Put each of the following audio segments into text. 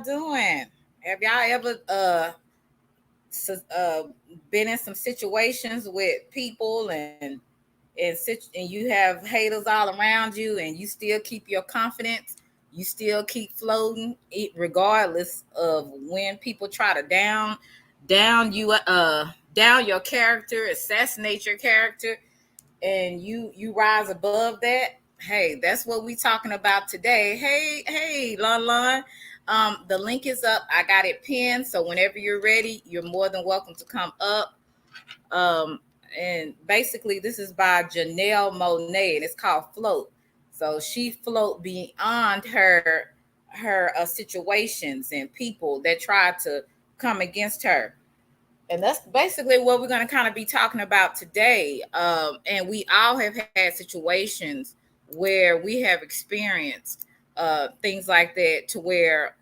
doing? Have y'all ever been in some situations with people and you have haters all around you and you still keep your confidence, you still keep floating regardless of when people try to down your character, assassinate your character, and you rise above that. Hey, that's what we talking about today. Hey, Lon Lon. The link is up. I got it pinned, so whenever you're ready, you're more than welcome to come up. Um, and basically, this is by Janelle Monet, and it's called Float. So she float beyond her situations and people that try to come against her, and that's basically what we're going to kind of be talking about today. And we all have had situations where we have experienced things like that, to where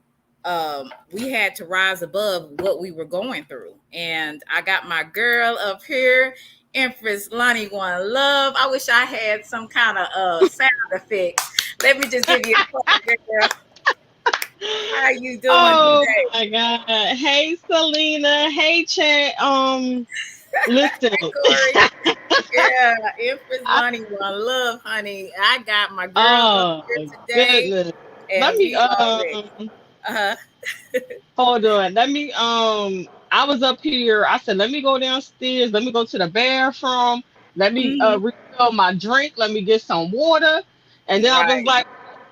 we had to rise above what we were going through. And I got my girl up here, Empress Lonnie1 Love. I wish I had some kind of sound effects. Let me just give you a call, girl. How are you doing Oh today? my God. Hey Selena. Hey Chat. Listen. Hey, Corey. Yeah, Empress I, Lonnie1 Love, honey. I got my girl up oh here today, goodness. Let and me we are ready. Uh huh. hold on. I was up here. I said, let me go downstairs. Let me go to the bathroom. Let me Hmm. refill my drink. Let me get some water. And then I was Right. like,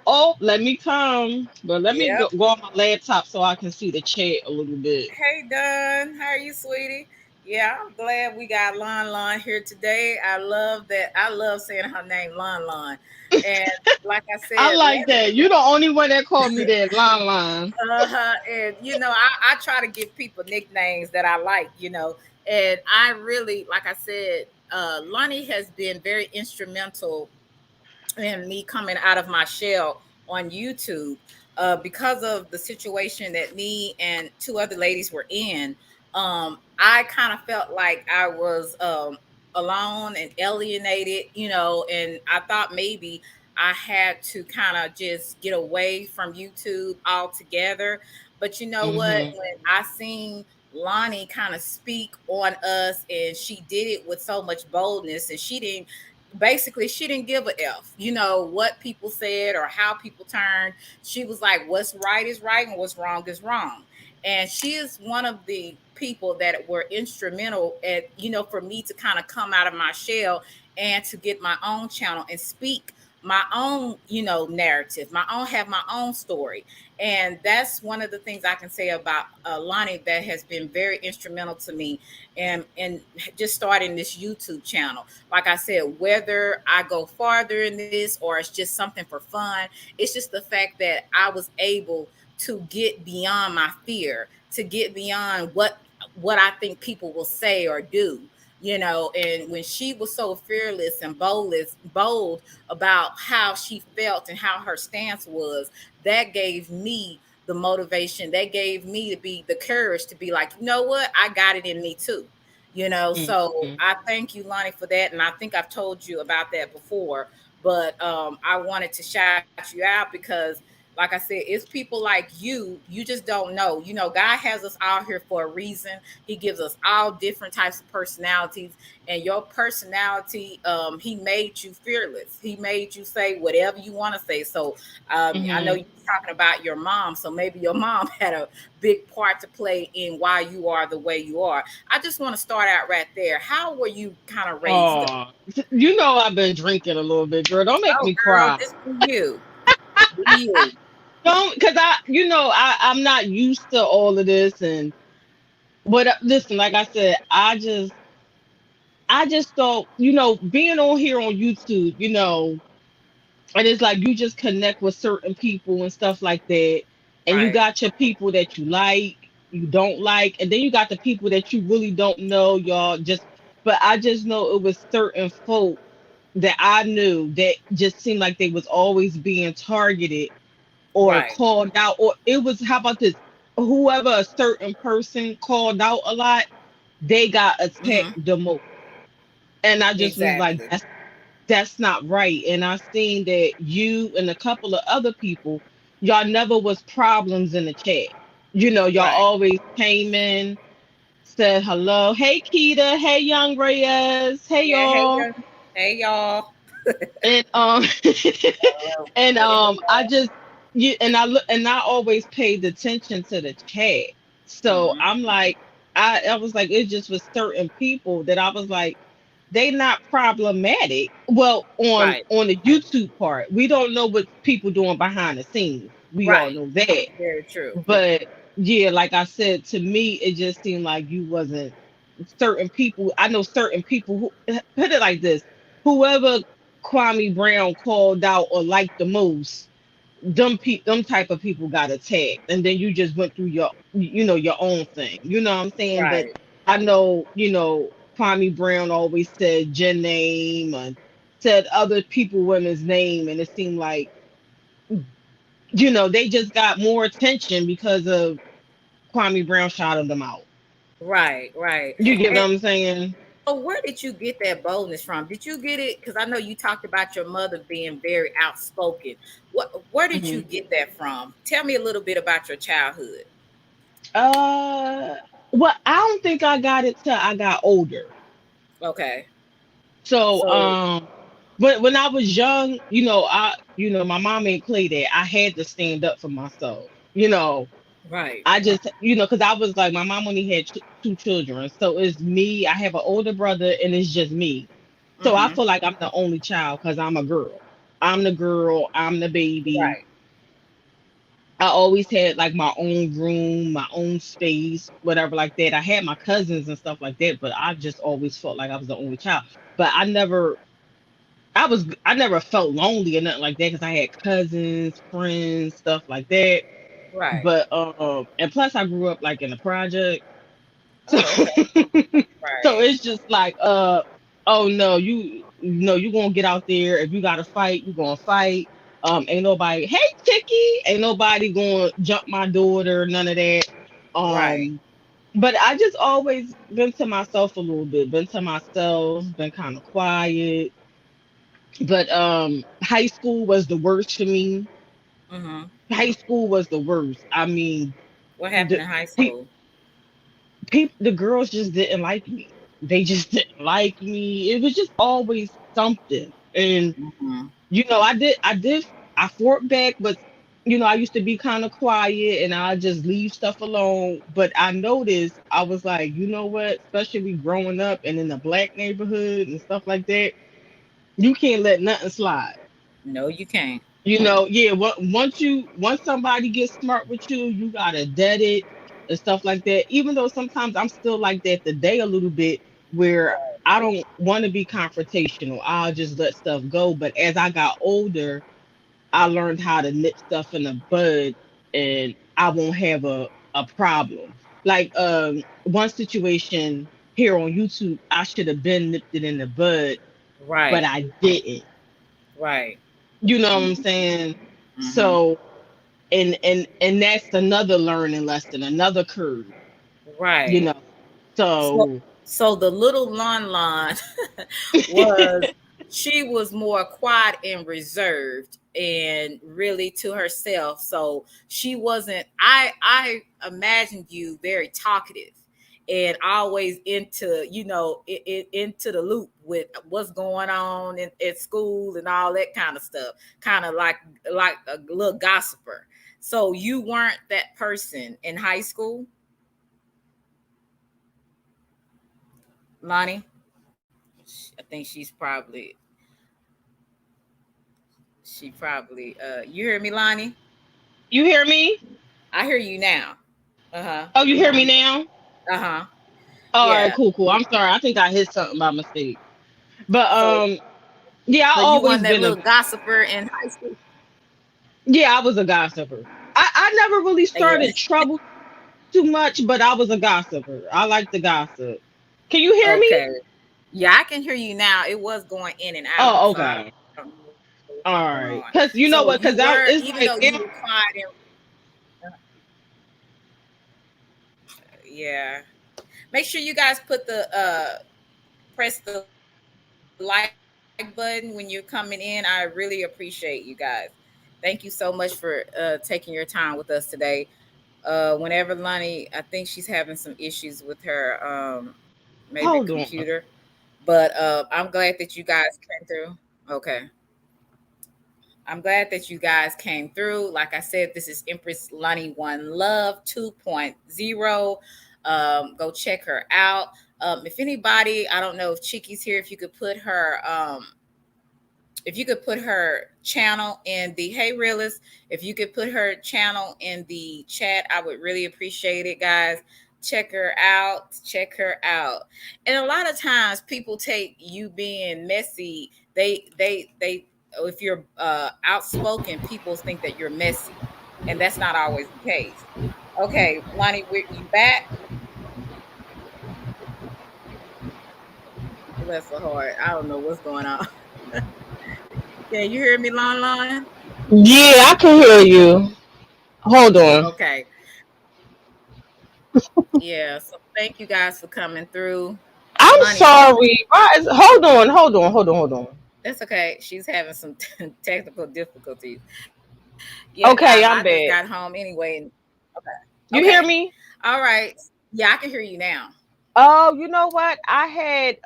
oh, let me come. But let me Yep. go on my laptop so I can see the chat a little bit. Hey, Don. How are you, sweetie? Yeah, I'm glad we got Lon Lon here today. I love that. I love saying her name, Lon Lon. And like I I said, like that. You're the only one that called me that line line. uh-huh. And I try to give people nicknames that I like, And I really, like I said, Lonnie has been very instrumental in me coming out of my shell on YouTube, because of the situation that me and two other ladies were in. I kind of felt like I was alone and alienated, and I thought maybe I had to kind of just get away from YouTube altogether. But you know what? Hmm. When I seen Lonnie kind of speak on us, and she did it with so much boldness, and she didn't give a f, what people said or how people turned. She was like, what's right is right and what's wrong is wrong. And she is one of the people that were instrumental at, for me to kind of come out of my shell and to get my own channel and speak my own, narrative, have my own story. And that's one of the things I can say about Lonnie, that has been very instrumental to me, and just starting this YouTube channel. Like I said, whether I go farther in this or it's just something for fun, it's just the fact that I was able to get beyond my fear, to get beyond what I think people will say or do. And when she was so fearless and bold about how she felt and how her stance was, that gave me the motivation. That gave me to be the courage to be like, you know what, I got it in me too. So Hmm. I thank you, Lonnie, for that. And I think I've told you about that before, but I wanted to shout you out because, like I said, it's people like you just don't know. God has us all here for a reason. He gives us all different types of personalities, and your personality, he made you fearless. He made you say whatever you want to say. So I know Hmm. you're talking about your mom, so maybe your mom had a big part to play in why you are the way you are. I just want to start out right there. How were you kind of raised up? Oh, you know I've been drinking a little bit, girl. Don't make Oh, me girl, cry. just be you. Be you. Don't, cause I'm not used to all of this, and but listen, like I said, I just don't, being on here on YouTube, and it's like you just connect with certain people and stuff like that, and you Right. got your people that you like, you don't like, and then you got the people that you really don't know, y'all just. But I just know it was certain folk that I knew that just seemed like they was always being targeted or Right. called out, or it was, how about this? Whoever a certain person called out a lot, they got attacked Mm-hmm. the most. And I just was like, Exactly. that's not right. And I seen that you and a couple of other people, y'all never was problems in the chat. Y'all Right. always came in, said hello. Hey Keita, hey Young Reyes, hey Yeah. Hey, y'all. young. Hey, y'all. And and Hey, I y'all. just and I look and I always paid attention to the chat. So Mm-hmm. I'm like, I was like, it's just with certain people that I was like, they not problematic. Well, Right. on the YouTube part, we don't know what people doing behind the scenes. We all Right. know that. Very true. But yeah, like I said, to me, it just seemed like you wasn't certain people. I know certain people who put it like this: whoever Kwame Brown called out or liked the most, them type of people got attacked, and then you just went through your own thing. You know what I'm saying? But Right. I know Kwame Brown always said Jen name and said other people women's name, and it seemed like they just got more attention because of Kwame Brown shouted them out. Right. Right. You get what And I'm saying? so, where did you get that boldness from? Did you get it? Because I know you talked about your mother being very outspoken. Where did you Hmm. get that from? Tell me a little bit about your childhood. Uh, well, I don't think I got it till I got older. Okay. So, So, when I was young, my mom ain't play that. I had to stand up for myself. right. I just, because I was like, my mom only had two children, so it's me. I have an older brother, and it's just me. So I Mm-hmm. feel like I'm the only child because I'm a girl. I'm the girl. I'm the baby. Right. I always had like my own room, my own space, whatever like that. I had my cousins and stuff like that, but I just always felt like I was the only child. But I never felt lonely or nothing like that because I had cousins, friends, stuff like that. Right. But and plus I grew up like in a project. So Oh, okay. so Right. it's just like oh no, you gonna get out there. If you gotta fight, you gonna fight. Ain't nobody, hey Tiki, ain't nobody gonna jump my daughter, none of that. Right. But I just always been to myself a little bit, been to myself, been kind of quiet. But high school was the worst for me. Mm-hmm. High school was the worst. I mean, What happened the in high school? the girls just didn't like me. They just didn't like me. It was just always something. And Mm-hmm. I fought back, but I used to be kind of quiet and I just leave stuff alone. But I noticed I was like, you know what? Especially growing up and in the black neighborhood and stuff like that, you can't let nothing slide. No, you can't. Yeah, once somebody gets smart with you, you gotta dead it and stuff like that. Even though sometimes I'm still like that today a little bit, where I don't want to be confrontational. I'll just let stuff go. But as I got older, I learned how to nip stuff in the bud, and I won't have a problem. Like one situation here on YouTube, I should have been nipped it in the bud, but Right. I didn't. Right. You know what I'm saying? Mm-hmm. So and that's another learning lesson, another curve, you Right. know. So, So so the little Lon was she was more quiet and reserved and really to herself. So she wasn't. I imagined you very talkative and always into into the loop with what's going on at school and all that kind of stuff. Kind of like a little gossiper. So you weren't that person in high school, Lonnie? I think she probably you hear me, Lonnie? you hear me? I hear you now. Uh-huh. Oh, you hear me now? Uh-huh. All right, Yeah. cool, cool. I'm sorry. I think I hit something by mistake. But So yeah, I so you always won that been a little gossiper in high school? yeah, I was a gossiper. I never really Yeah. started trouble too much, but I was a gossiper. I like to gossip. Can you hear me? Okay. Yeah, I can hear you now. It was going in and out, Oh, so I okay. don't know what's All going right. on. Cause you know So what? you Cause I were, it's even like though now. you were quiet and yeah. Make sure you guys put the press the like button when you're coming in. I really appreciate you guys. Thank you so much for taking your time with us today. Whenever Lonnie, I think she's having some issues with her maybe Hold computer, on. but I'm glad that you guys came through. Okay. I'm glad that you guys came through. Like I said, this is Empress Lonnie1 Love 2.0. Go check her out. If anybody, I don't know if Chicky's here, if you could put her channel in the Hey Realist, if you could put her channel in the chat, I would really appreciate it, guys. Check her out. Check her out. And a lot of times people take you being messy, they if you're outspoken, people think that you're messy. And that's not always the case. Okay, Lonnie, you back? Bless her heart. I don't know what's going on. Can you hear me, Lon? Yeah, I can hear you. Hold on. Okay. Yeah, so thank you guys for coming through. I'm Lonnie's having, sorry. Hold on, hold on, hold on, hold on. that's okay. She's having some technical difficulties. Yeah, guys, I just Okay, got I'm home back. anyway. Okay. You Okay. hear me? All right. Yeah, I can hear you now. Oh, you know what? I had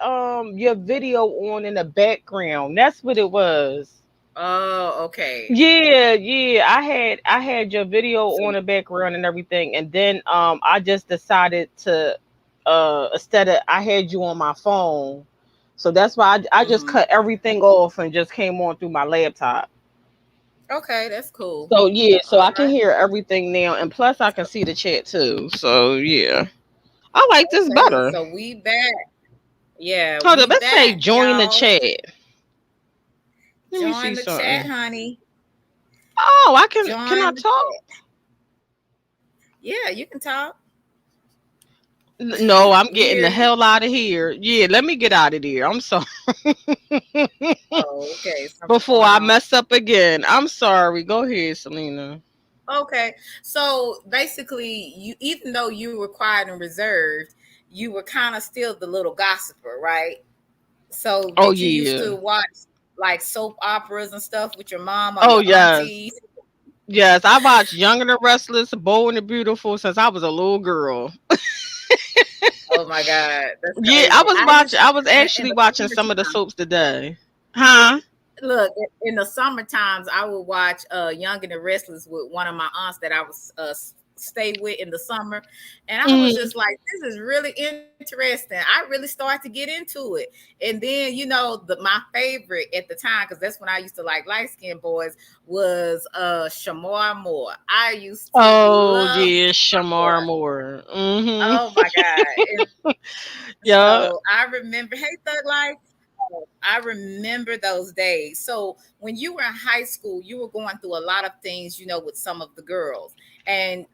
your video on in the background. That's what it was. Oh, okay. Yeah, yeah. I had your video So, on the background and everything, and then I just decided to instead of I had you on my phone, so that's why I just mhm. cut everything off and just came on through my laptop. Okay, that's cool. So yeah, so All I can right. hear everything now, and plus I can So, see the chat too. So yeah, I like this okay, better. so we back. Yeah, Hold we up, let's say back, join the y'all. chat. Let me see Join the chat, something. honey. Oh, I can I Join the talk? chat. Yeah, you can talk. No, I'm We getting hear the you. hell out of here. Yeah, let me get out of there. I'm sorry. Oh, okay. Something Before going I on. mess up again. I'm sorry. Go ahead, Selena. Okay. So basically, you, even though you were quiet and reserved, you were kind of still the little gossiper, right? So Oh did you used yeah. to watch like soap operas and stuff with your mom or Oh your yes. aunties? Yes, I watched Young and the Restless, Bold and the Beautiful since I was a little girl. Oh my God, that's Yeah, I crazy. was I used watching. to I was in actually the watching some of the summertime. soaps today. Huh? Look, in the summer times, I would watch Young and the Restless with one of my aunts that I was stay with in the summer, and I was Mm. just like, "This is really interesting." I really started to get into it, and then my favorite at the time, because that's when I used to like light skinned boys, was Shamar Moore. I used to Oh love yeah, Shamar Shamar Moore. Moore. Oh my God! And so Yeah. I remember, hey, Thug Life. I remember those days. So when you were in high school, you were going through a lot of things, with some of the girls. And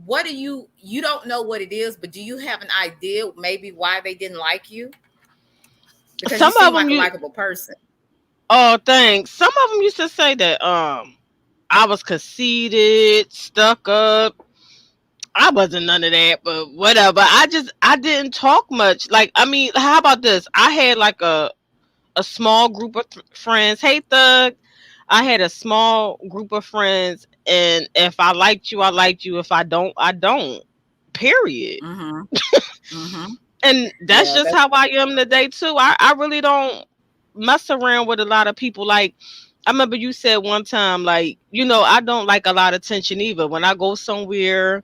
what do you don't know what it is, but do you have an idea maybe why they didn't like you? Because you Some seem of them like a you. likable person. Oh, thanks. Some of them used to say that I was conceited, stuck up. I wasn't none of that, but whatever. I didn't talk much. Like I mean, how about this? I had like a small group of friends. Hey, Thug. I had a small group of friends, and if I liked you, I liked you. If I don't, I don't. Period. Mm-hmm. Mm-hmm. And that's Yeah, just that's how I am today too. I really don't mess around with a lot of people. Like I remember you said one time, like, I don't like a lot of attention either. When I go somewhere,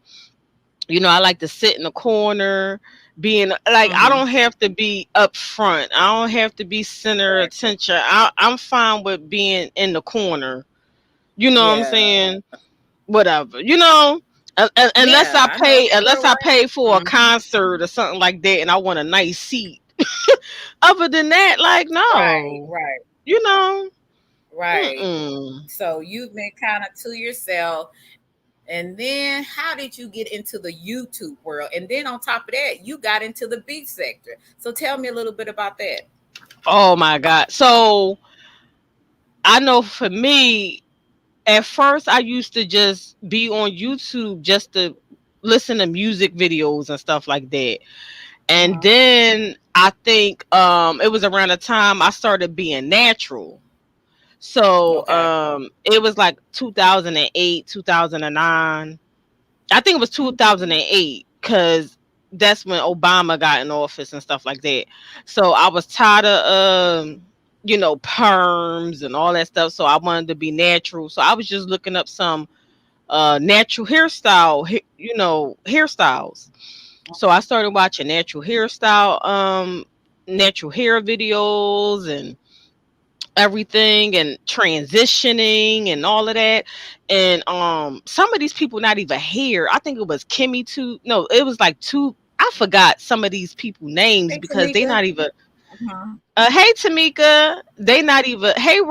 I like to sit in the corner, being like I mm-hmm. don't have to be up front. I don't have to be center Exactly. attention. I'm fine with being in the corner. You know what I'm Yeah. saying? Whatever. Unless Yeah, I I know pay that's unless real I life. pay for a Mhm. concert or something like that and I want a nice seat. Other than that, like Right, no. right, You know? right. Mm-mm. So you've been kind of to yourself. And then how did you get into the YouTube world? And then on top of that, you got into the beef sector. So tell me a little bit about that. Oh my God. So I know for me, at first I used to just be on YouTube just to listen to music videos and stuff like that. And Uh-huh. then I think it was around the time I started being natural. So Okay. it was like 2008, 2009. I think it was Mhm. 2008 because that's when Obama got in office and stuff like that. So I was tired of perms and all that stuff. So I wanted to be natural. So I was just looking up some natural hairstyles. So I started watching natural hair videos and everything and transitioning and all of that. And some of these people not even here. I think it was Kimmy too. No, it was like two. I forgot some of these people names Hey, because they Tamika. not even Uh-huh. hey Tamika, they not even hey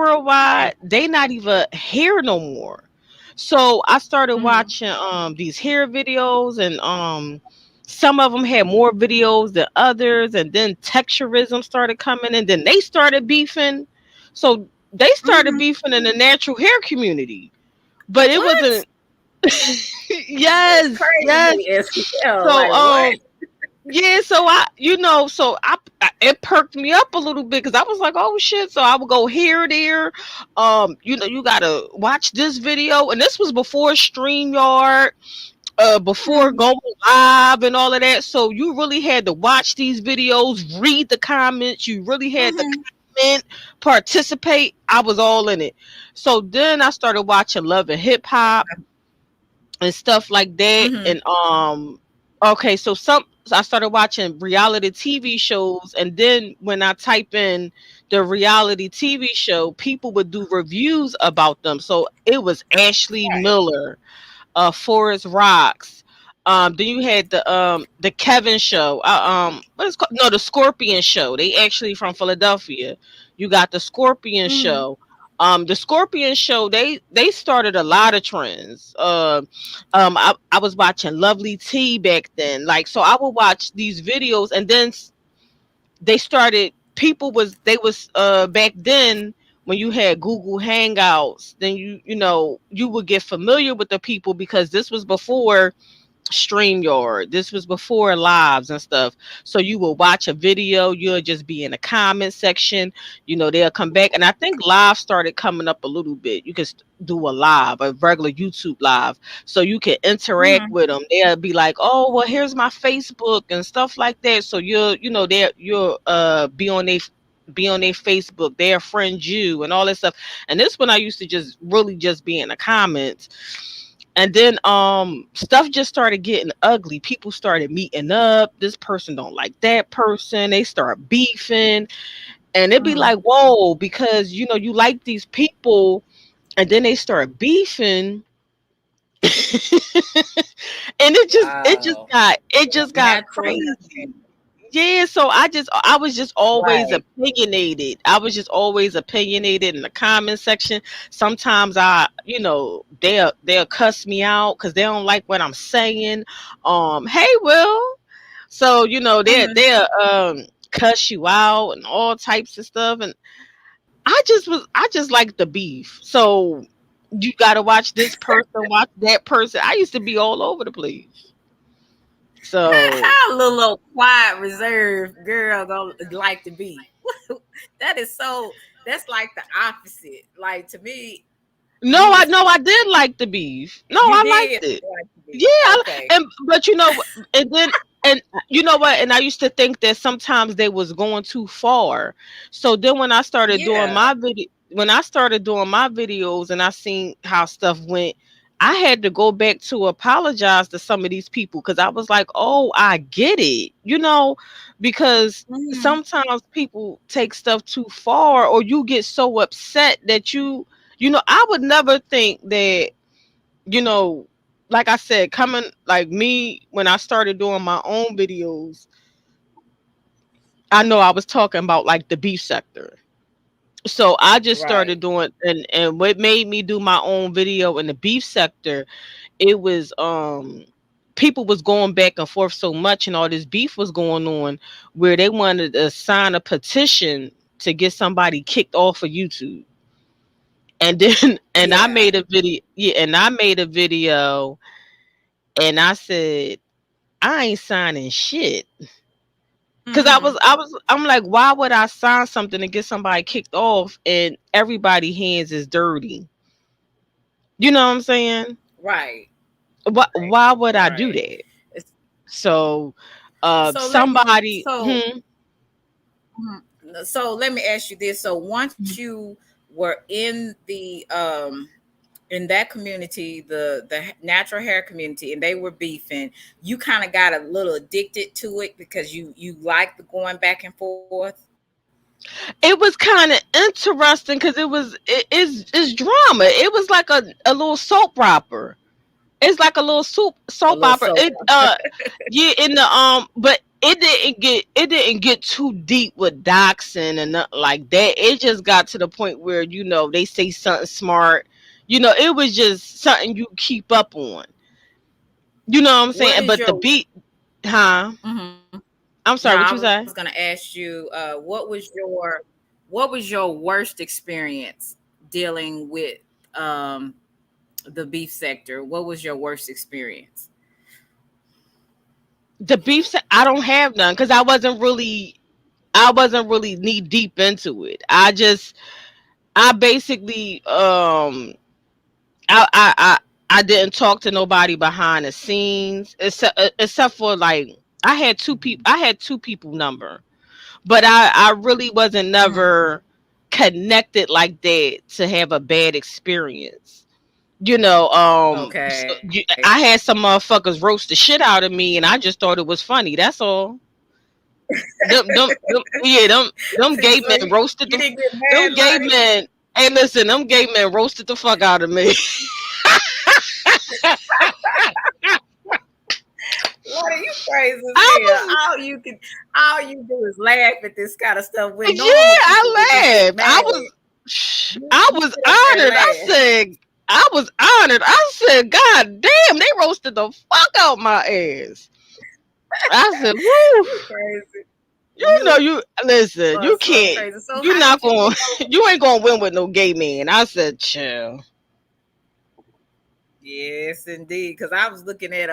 Hey. worldwide, they not even here no more. So I started Mm-hmm. watching these hair videos and some of them had more videos than others, and then texturism started coming and then they started beefing. So they started Mm-hmm. beefing in the natural hair community. But it What? wasn't That's yes, yes. crazy as hell. So Like what? yeah, so I it perked me up a little bit because I was like, oh shit. So I would go here, there. You gotta watch this video, and this was before StreamYard, before Mm-hmm. going live and all of that. So you really had to watch these videos, read the comments. You really had to Mm-hmm. comment, participate. I was all in it. So then I started watching Love and Hip Hop and stuff like that. Mm-hmm. And okay, so I started watching reality TV shows, and then when I type in the reality TV show, people would do reviews about them. So it was Ashley Right. Miller, Forest Rocks. Then you had the Kevin show. What is it called? No, the Scorpion show. They actually from Philadelphia. You got the Scorpion Mm-hmm. show. The Scorpion show. They started a lot of trends. I was watching Lovely Tea back then. Like so, I would watch these videos, and then they started. People was they was back then when you had Google Hangouts, then you would get familiar with the people because this was before StreamYard. This was before lives and stuff. So you will watch a video, you'll just be in the comment section, they'll come back. And I think live started coming up a little bit. You can do a regular YouTube live. So you can interact Mm-hmm. with them. They'll be like, oh, well, here's my Facebook and stuff like that. So you'll be on their Facebook, they'll friend you and all that stuff. And this one I used to just really just be in the comments. And then stuff just started getting ugly. People started meeting up. This person don't like that person. They start beefing. And it'd be Mm-hmm. like, whoa, because you like these people and then they start beefing. And Wow. it In a just got natural hair crazy. day. Yeah, so I was just always Right. opinionated. I was just always opinionated in the comment section. Sometimes they'll cuss me out because they don't like what I'm saying. Hey Will. So, Mm-hmm. they'll cuss you out and all types of stuff. And I just like the beef. So you gotta watch this person, watch that person. I used to be all over the place. So How a little quiet, reserved girl don't like to be. That is so. That's like the opposite. Like to me, no, you I was know I did like the beef. No, you I did liked it. like to be. Yeah, Okay. and but and then and you know what? And I used to think that sometimes they was going too far. So then Yeah. when I started doing my videos and I seen how stuff went, I had to go back to apologize to some of these people because I was like, oh, I get it, because Mm-hmm. sometimes people take stuff too far, or you get so upset that I would never think that you know, like I said, coming like me when I started doing my own videos, I know I was talking about like the beef sector. So I just Right. started doing and what made me do my own video in the beef sector, it was people was going back and forth so much and all this beef was going on where they wanted to sign a petition to get somebody kicked off of YouTube. And then and I Yeah. made a video, yeah, and I made a video and I said I ain't signing shit. Cause Mm-hmm. I'm like, why would I sign something to get somebody kicked off and everybody hands is dirty? You know what I'm saying? Right. Why would I do Right. that? It's, So so let me somebody so so let me ask you this. So once you were in that community, the natural hair community, and they were beefing, you kind of got a little addicted to it because you like the going back and forth. it was kind of interesting because it's drama. It was like a little soap opera. It's like a little A soap little opera. soap. It yeah in the but it didn't get too deep with doxing and nothing like that. It just got to the point where they say something smart. It was just something you keep up on. You know what I'm What saying? is But the your beat, huh? mhm. I'm No, sorry. What I you was say? gonna ask you, what was your worst experience dealing with um the beef sector? What was your worst experience? The beef. I don't have none because I wasn't really knee deep into it. I basically I I I I didn't talk to nobody behind the scenes except for like I had two people number, but I really wasn't Mhm. never connected like that to have a bad experience. Okay. I had some motherfuckers roast the shit out of me, and I just thought it was funny. That's all. Yeah, them See, gay so men roasted you the didn't get mad, them gay Lonnie. men. Hey, listen, them gay men roasted the fuck out of me. Lonnie, you crazy I as hell. was, All you do is laugh at this kind of stuff. When normal yeah, people would just I get laughed. mad, you I you was sit up there and honored. laugh. I was honored. I said, God damn, they roasted the fuck out my ass. I said, woo. You crazy. You know, You you listen. are You so can't. crazy. So You're how not did you going. get over? You ain't going to win with no gay man. I said, chill. Yes, indeed. Because I was looking at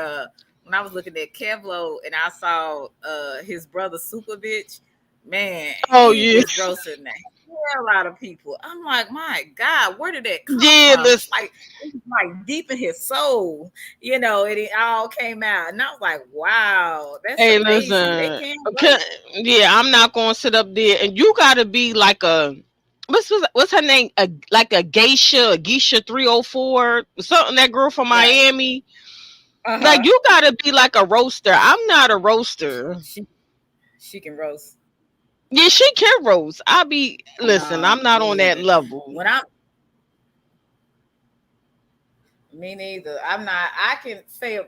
when I was looking at Kevlo and I saw his brother Super Bitch, man, Oh he yeah, was roasting the hell out of people. I'm like, my God, where did that come yeah. from? Listen. It's like deep in his soul, and it all came out. And I was like, wow, that's Hey, amazing. They listen. can Okay, roast. yeah, I'm not going to sit up there, and you got to be like a what's her name? Like a geisha 304, something. That girl from Right. Miami. Like Uh-huh. you got to be like a roaster. I'm not a roaster. She she can roast. Yeah, she can roast. Listen. No, I'm not me on that neither. level. When I Me neither. I'm not. I can say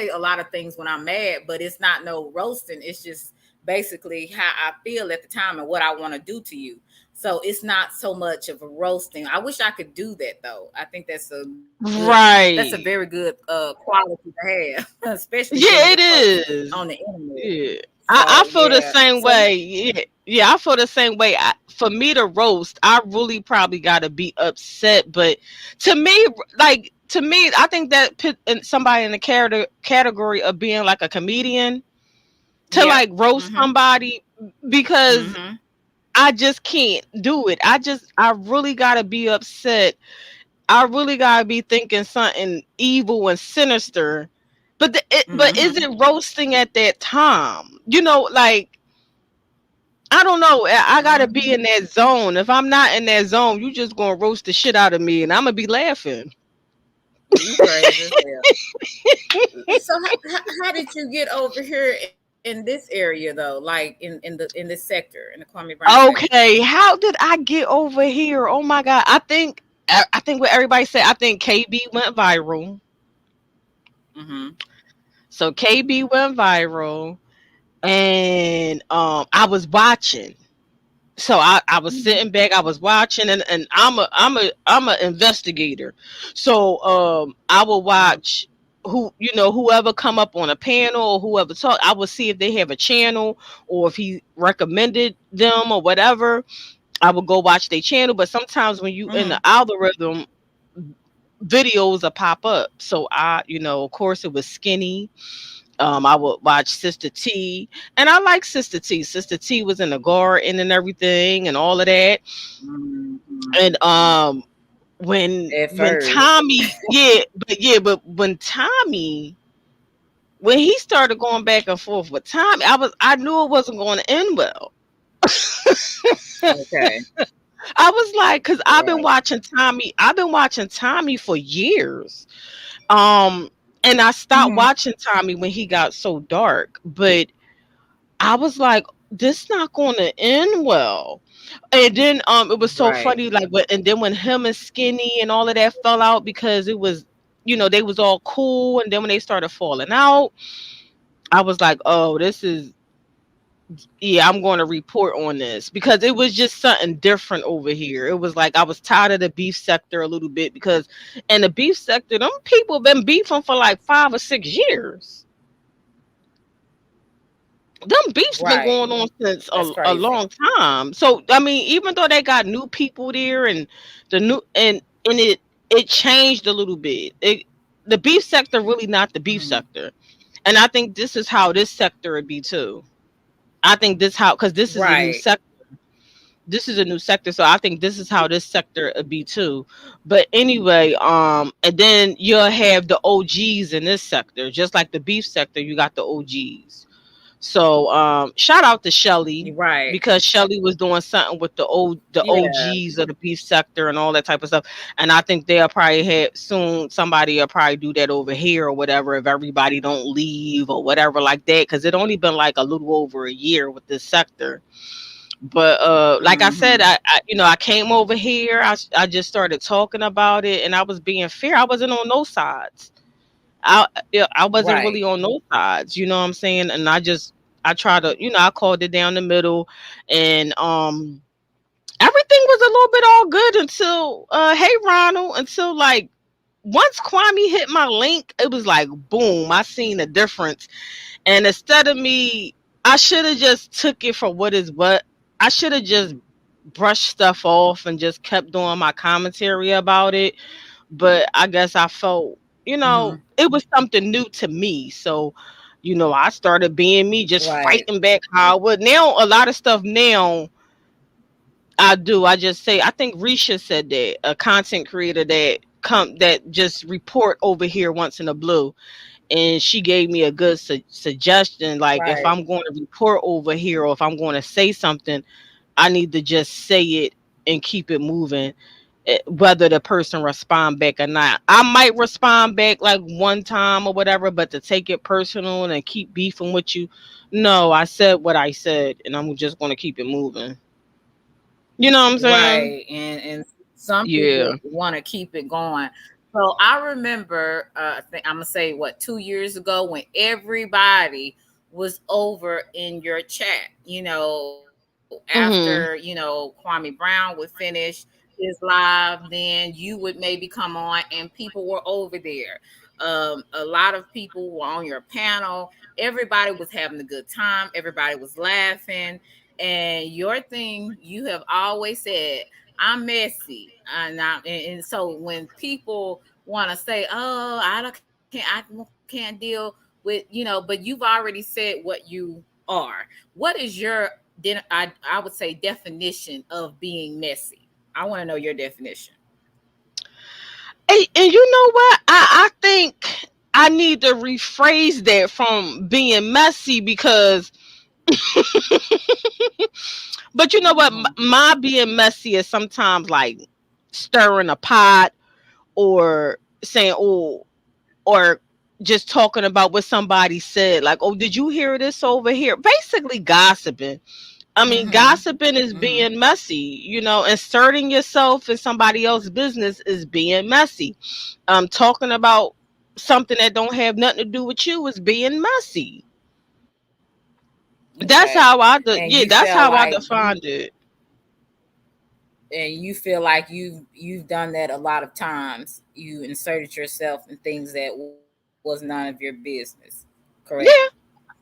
a lot of things when I'm mad, but it's not no roasting. It's just basically how I feel at the time and what I want to do to you. So it's not so much of a roasting. I wish I could do that though. I think that's a very Right. good quality to have, especially dealing Yeah, it with folks is. on the internet. Yeah. I So feel the yeah. same So way. Yeah. Yeah, I feel the same way. For me to roast, I really probably got to be upset. But to me, I think that put somebody in the category of being like a comedian to yep. like roast Mhm. somebody because Mhm. I just can't do it. I really got to be upset. I really gotta be thinking something evil and sinister. But is Mhm. it roasting at that time? Like I don't know. I gotta be Mhm. in that zone. If I'm not in that zone, you just gonna roast the shit out of me, and I'm gonna be laughing. You crazy as hell. So how did you get over here in this area though? Like in this sector, in the Kwame Brown sector? Okay, how did I get over here? Oh my god! I think what everybody said. I think KB went viral. Mm-hmm. So KB went viral, and I was watching. So I was sitting back, I was watching, and I'm a investigator. So I will Uh-huh. watch whoever come up on a panel or whoever talk. I will see if they have a channel or if he recommended them or whatever. I will go watch their channel. But sometimes when you in Mm-hmm. the algorithm, videos will pop up. So of course it was Skinny, I would watch Sister T, and I like Sister T. Sister T was in the garden and everything and all of that. And At when first. Tommy, but when Tommy, when he started going back and forth with Tommy, I knew it wasn't going to end well. Okay. I was like, because Right. I've been watching Tommy for years. And I stopped Hmm. watching Tommy when he got so dark, but I was like, this not going to end well. And then it was so Right. funny, like, and then when him and Skinny and all of that fell out because it was, they was all cool, and then when they started falling out, I was like, oh, this is, yeah, I'm going to report on this because it was just something different over here. It was like I was tired of the beef sector a little bit because in the beef sector, them people been beefing for like 5 or 6 years. Them beefs been Right. going on since That's a crazy. long time. So I mean, even though they got new people there and the new and it changed a little bit. The beef sector really not the beef Mhm. sector, and I think this is how this sector would be too. I think this how because this is a new Right. sector. This is a new sector, so I think this is how this sector would be too. But anyway, and then you'll have the OGs in this sector, just like the beef sector. You got the OGs. So shout out to Shelly Right. because Shelly was doing something with the Yeah. OGs of the beef sector and all that type of stuff. And I think they'll probably have soon somebody will probably do that over here or whatever if everybody don't leave or whatever like that. Cause it only been like a little over a year with this sector. But like I said, Hmm. I came over here. I just started talking about it and I was being fair. I wasn't on no sides. Yeah, I wasn't Right. really on no sides, you know what I'm saying? And I try to, I called it down the middle, and everything was a little bit all good until hey Ronald, until like once Kwame hit my link, it was like boom, I seen a difference. And instead of me, I should have just took it for what is what. I should have just brushed stuff off and just kept doing my commentary about it, but I guess I felt, Hmm. it was something new to me. So, I started being me, just Right. fighting back how I would. Now, a lot of stuff now I do. I just say, I think Risha said that, a content creator that just report over here once in a blue. And she gave me a good suggestion. Like, if Right. I'm going to report over here or if I'm going to say something, I need to just say it and keep it moving, whether the person respond back or not. I might respond back like one time or whatever, but to take it personal and keep beefing with you, no, I said what I said, and I'm just going to keep it moving. You know what I'm saying? Right. And some Yeah. people want to keep it going. So I remember, I'm gonna say what 2 years ago when everybody was over in your chat. After Mhm. Kwame Brown would finish his live, then you would maybe come on, and people were over there. A lot of people were on your panel. Everybody was having a good time. Everybody was laughing. And your thing, you have always said, I'm messy. And so when people want to say, oh, I can't deal with, but you've already said what you are. What is your, I would say, definition of being messy? I want to know your definition. And you know what? I think I need to rephrase that from being messy because, but you know what? Mhm. My being messy is sometimes like stirring a pot or saying, oh, or just talking about what somebody said. Like, oh, did you hear this over here? Basically, gossiping. I mean, Mhm. gossiping is Mhm. being messy. Inserting yourself in somebody else's business is being messy. Talking about something that don't have nothing to do with you is being messy. That's Okay. how And yeah, you that's feel how I like defined it. you've done that a lot of times. You inserted yourself in things that was none of your business. Correct. Yeah.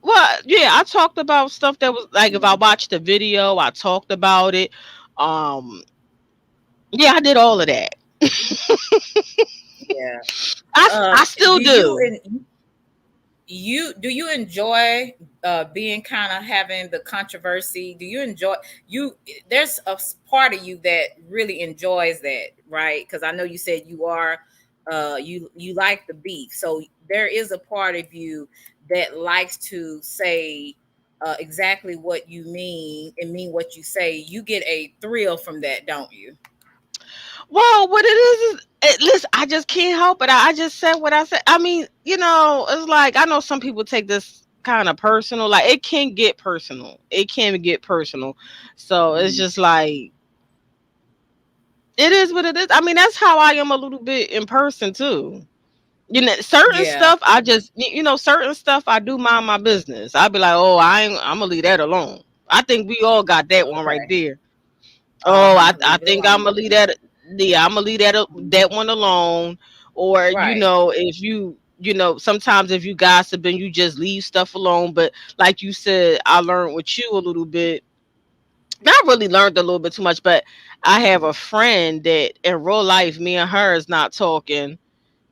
Well, yeah, I talked about stuff that was like if I watched the video, I talked about it. Um, yeah, I did all of that. Yeah. I still Do you do. you enjoy being kind of having the controversy? Do you enjoy you there's a part of you that really enjoys that, right? Because I know you said you are you like the beef, so there is a part of you that likes to say exactly what you mean and mean what you say. You get a thrill from that, don't you? Well, what it is listen, I just can't help it. I just said what I said. I mean, it's like I know some people take this kind of personal. Like it can get personal. It can get personal. So it's Mhm. just like it is what it is. I mean, that's how I am a little bit in person too. Certain Yeah. stuff I just certain stuff I do mind my business. I'd be like, oh, I'm gonna leave that alone. I think we all got that one right Okay. there. Oh, Uh-huh. I Leave it think I'm alone. gonna leave that. Yeah, I'm gonna leave that one alone. Or Right. if sometimes if you gossip and you just leave stuff alone. But like you said, I learned with you a little bit. Not really learned a little bit too much, but I have a friend that in real life, me and her is not talking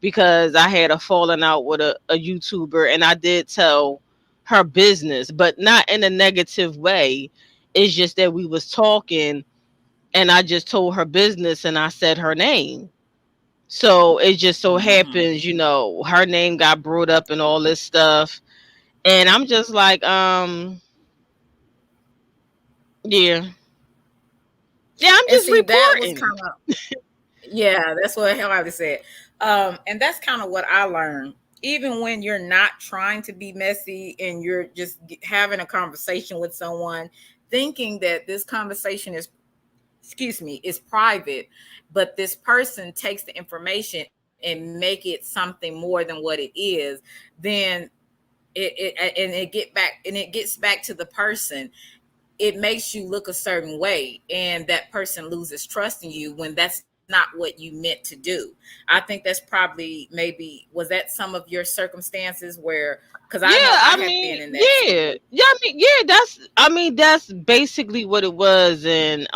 because I had a falling out with a YouTuber, and I did tell her business, but not in a negative way. It's just that we was talking and I just told her business and I said her name. So it just so Mhm. happens, her name got brought up and all this stuff. And I'm just like, yeah. Yeah, I'm And just see, that was reporting. kind of, yeah, that's what I said. And that's kind of what I learned. Even when you're not trying to be messy and you're just having a conversation with someone, thinking that this conversation is, excuse me, is private, but this person takes the information and make it something more than what it is, then it gets back to the person. It makes you look a certain way, and that person loses trust in you when that's not what you meant to do. I think that's probably, maybe was that some of your circumstances where, because I Yeah, know I I have been mean, in that yeah. situation. Yeah, that's basically what it was. And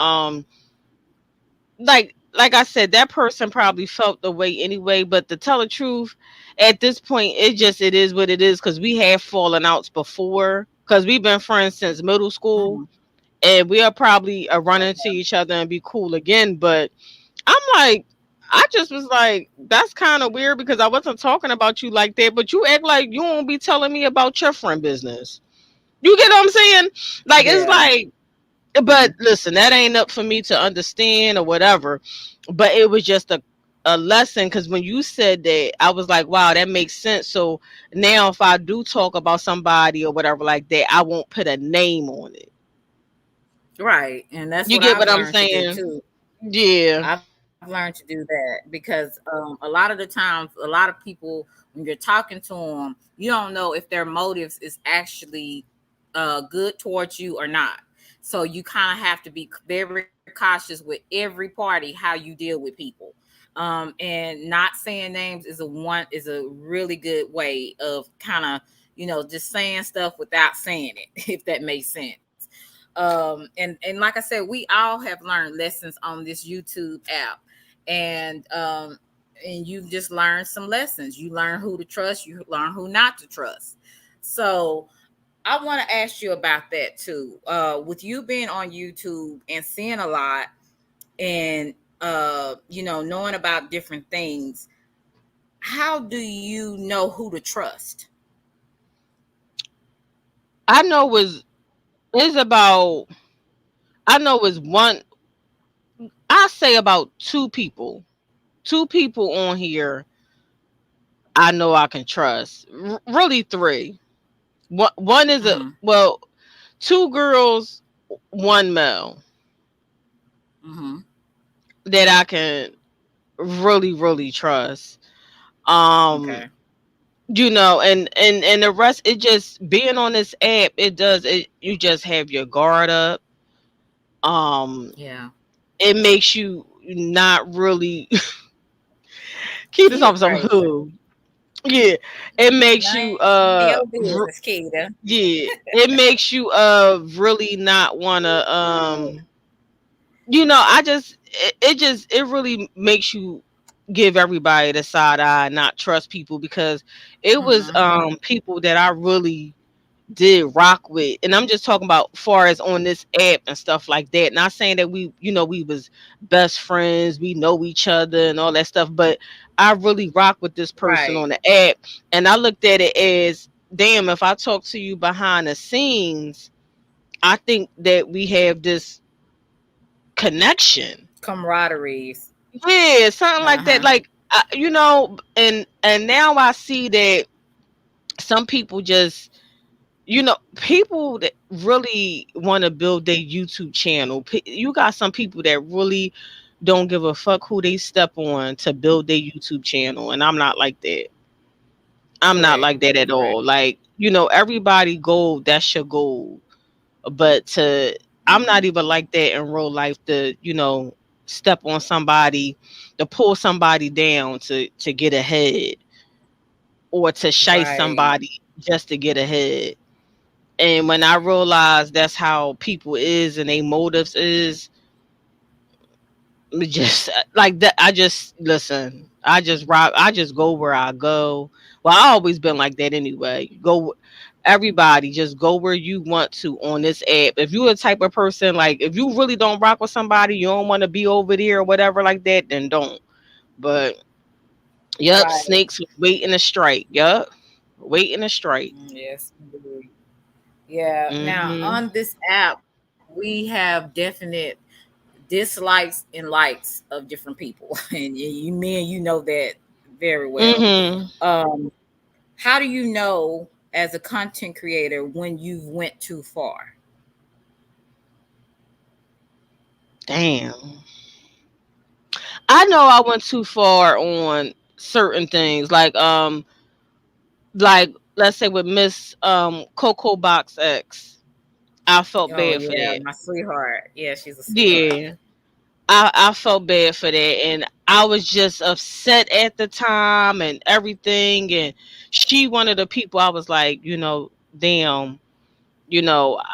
like I said, that person probably felt the way anyway. But to tell the truth, at this point, it is what it is because we have fallen outs before because we've been friends since middle school, Mhm. and we'll probably run into Okay. each other and be cool again. But I'm like, I just was like, that's kind of weird because I wasn't talking about you like that, but you act like you won't be telling me about your friend business. You get what I'm saying? Like it's Yeah. like, but Mhm. listen, that ain't up for me to understand or whatever. But it was just a lesson because when you said that, I was like, wow, that makes sense. So now if I do talk about somebody or whatever like that, I won't put a name on it. Right. And that's You what get I've what I'm learned to do saying? too. Yeah. I've learned to do that because a lot of the times, a lot of people, when you're talking to them, you don't know if their motives is actually good towards you or not. So you kind of have to be very cautious with every party how you deal with people. And not saying names is a really good way of kind of, just saying stuff without saying it, if that makes sense. And like I said, we all have learned lessons on this YouTube app, and you've just learned some lessons. You learn who to trust, you learn who not to trust. So I want to ask you about that too. With you being on YouTube and seeing a lot, and knowing about different things, how do you know who to trust? I know it's about I know it's one I say about two people. Two people on here I know I can trust. Really three. One is a Mm-hmm. well, two girls, one male Mm-hmm. that I can really really trust. Um Okay. and the rest, it just being on this app, you just have your guard up. Um Yeah. it makes you not really keep this Kita off some crazy. hood. Yeah, it makes you None of your business, Kita. yeah, it makes you really not wanna I just it really makes you give everybody the side eye, not trust people, because it was Mhm. people that I really did rock with. And I'm just talking about far as on this app and stuff like that. Not saying that we, we was best friends, we know each other and all that stuff, but I really rock with this person Right. on the app. And I looked at it as, damn, if I talk to you behind the scenes, I think that we have this connection. Camaraderies. Yeah, something like that. Uh-huh. Like, and now I see that some people just, people that really want to build their YouTube channel. You got some people that really don't give a fuck who they step on to build their YouTube channel, and I'm not like that. I'm not Correct. like that at Correct. all. Like, everybody goal, that's your goal. But I'm not Mhm. even like that in real life to, step on somebody, to pull somebody down to get ahead, or to shy Right. somebody just to get ahead. And when I realized that's how people is and they motives is, just like that, I just listen. I just rock. I just go where I go. Well, I always been like that anyway. Go, everybody, just go where you want to on this app. If you're a type of person, like, if you really don't rock with somebody, you don't want to be over there or whatever like that, then don't. But yep, Right. snakes was waiting to strike. Yep, waiting to strike. Yes, indeed. Yeah. Now Hmm. on this app, we have definite dislikes and likes of different people, and you, me, and you know that very well. Hmm. Um, how do you know as a content creator when you've went too far? Damn. I know I went too far on certain things, like let's say with Miss Coco Box X. I felt Oh bad for yeah, that. my sweetheart. Yeah, she's a sweetheart. Yeah, I felt bad for that, and I was just upset at the time and everything. And she one of the people I was like, damn,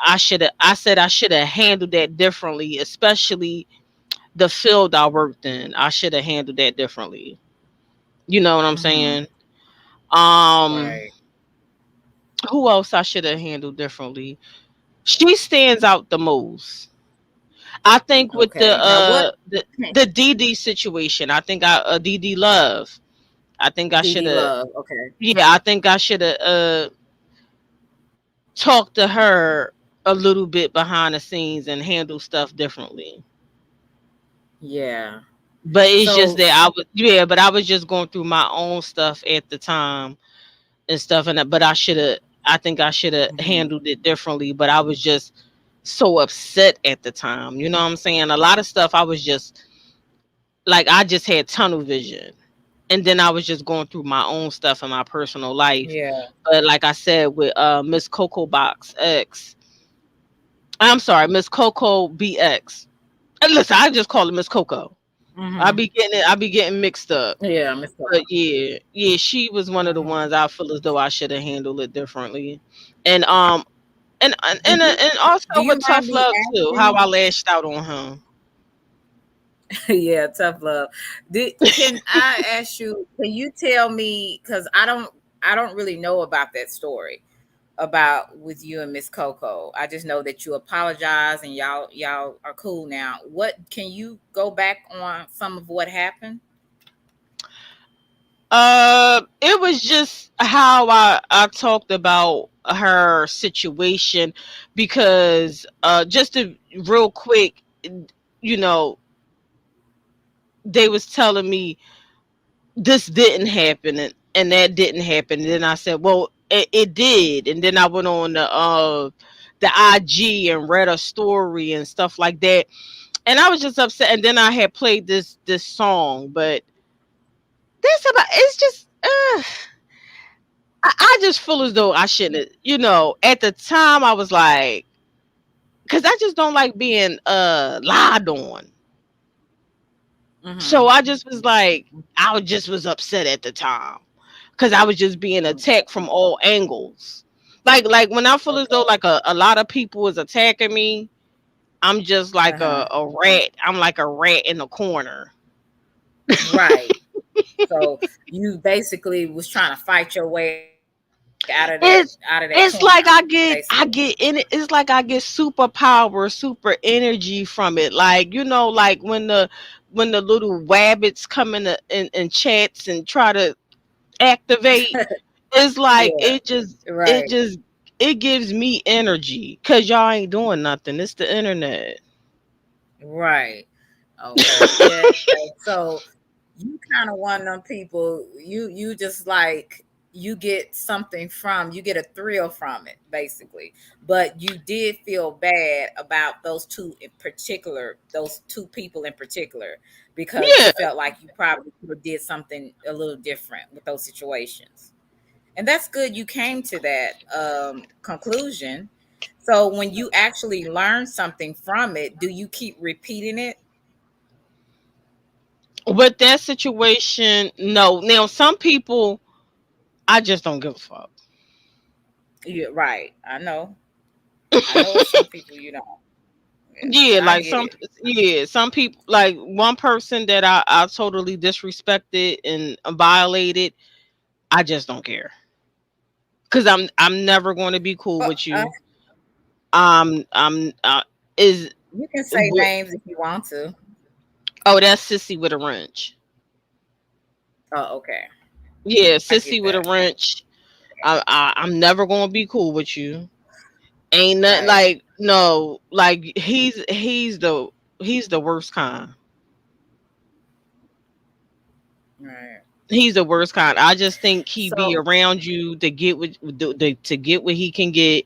I should have. I said I should have handled that differently, especially the field I worked in. I should have handled that differently. You know what I'm Mm-hmm. saying? Um, Right. who else I should have handled differently? She stands out the most. I think with Okay. Now what? the DD situation, I think DD Love. I think I should DD have. Love. Okay. Yeah, I think I should have talked to her a little bit behind the scenes and handle stuff differently. Yeah. But it's just So. that I was, yeah, but I was just going through my own stuff at the time and stuff, but I think I should have Mhm. handled it differently. But I was just so upset at the time. You know what I'm saying? A lot of stuff I was just like, I just had tunnel vision, and then I was just going through my own stuff in my personal life. Yeah. But like I said, with Miss Coco Box X, I'm sorry, Miss Coco BX. And listen, I just call it Miss Coco. Mm-hmm. I be getting mixed up. Yeah, Miss Coco. But yeah, yeah, she was one of the Mm-hmm. ones I feel as though I should have handled it differently. And Do you and also do you with mind tough me love too, how asking? I lashed out on him. Yeah, tough love. Can I ask you? Can you tell me? Because I don't really know about that story about with you and Miss Coco. I just know that you apologize and y'all are cool now. What can you go back on some of what happened? It was just how I talked about her situation, because just to real quick, you know, they was telling me this didn't happen, and that didn't happen. And then I said, well, it did. And then I went on the IG and read a story and stuff like that. And I was just upset. And then I had played this song, but that's about it's just I just feel as though I shouldn't have, at the time I was like, because I just don't like being lied on. So Mm-hmm. I just was like, just was upset at the time, because I was just being attacked Okay. from all angles. Like when I feel as though Okay. like a lot of people was attacking me, I'm just like Uh-huh. a rat. I'm like a rat in the corner. Right. So you basically was trying to fight your way out of that It's corner, it's like basically. I get in it. It's like I get superpower, super energy from it. Like, like when the little wabbits come in chats and try to activate. It's like Yeah, it right, just it gives me energy because y'all ain't doing nothing. It's the internet. right. Okay, yeah. So you kind of one of them people. You just like you get something from you get a thrill from it, basically. But you did feel bad about those two people in particular, because you Yeah. felt like you probably could have did something a little different with those situations. And that's good you came to that conclusion. So when you actually learn something from it, do you keep repeating it? With that situation, no. Now some people I just don't give a fuck. Yeah, right. I know it's some people you don't. Yeah, Yeah, I like get it. some people, like one person that I totally disrespected and violated, I just don't care. Cause I'm never going to be cool Well, with you. I'm is you can say wh- names if you want to. oh, that's Sissy with a wrench. Oh, okay. Yeah, I get Sissy with a that. wrench. I'm never going to be cool with you. Ain't nothing Right. like, no, like he's the worst kind. Right. He's the worst kind. I just think he be So around you to get to get what he can get,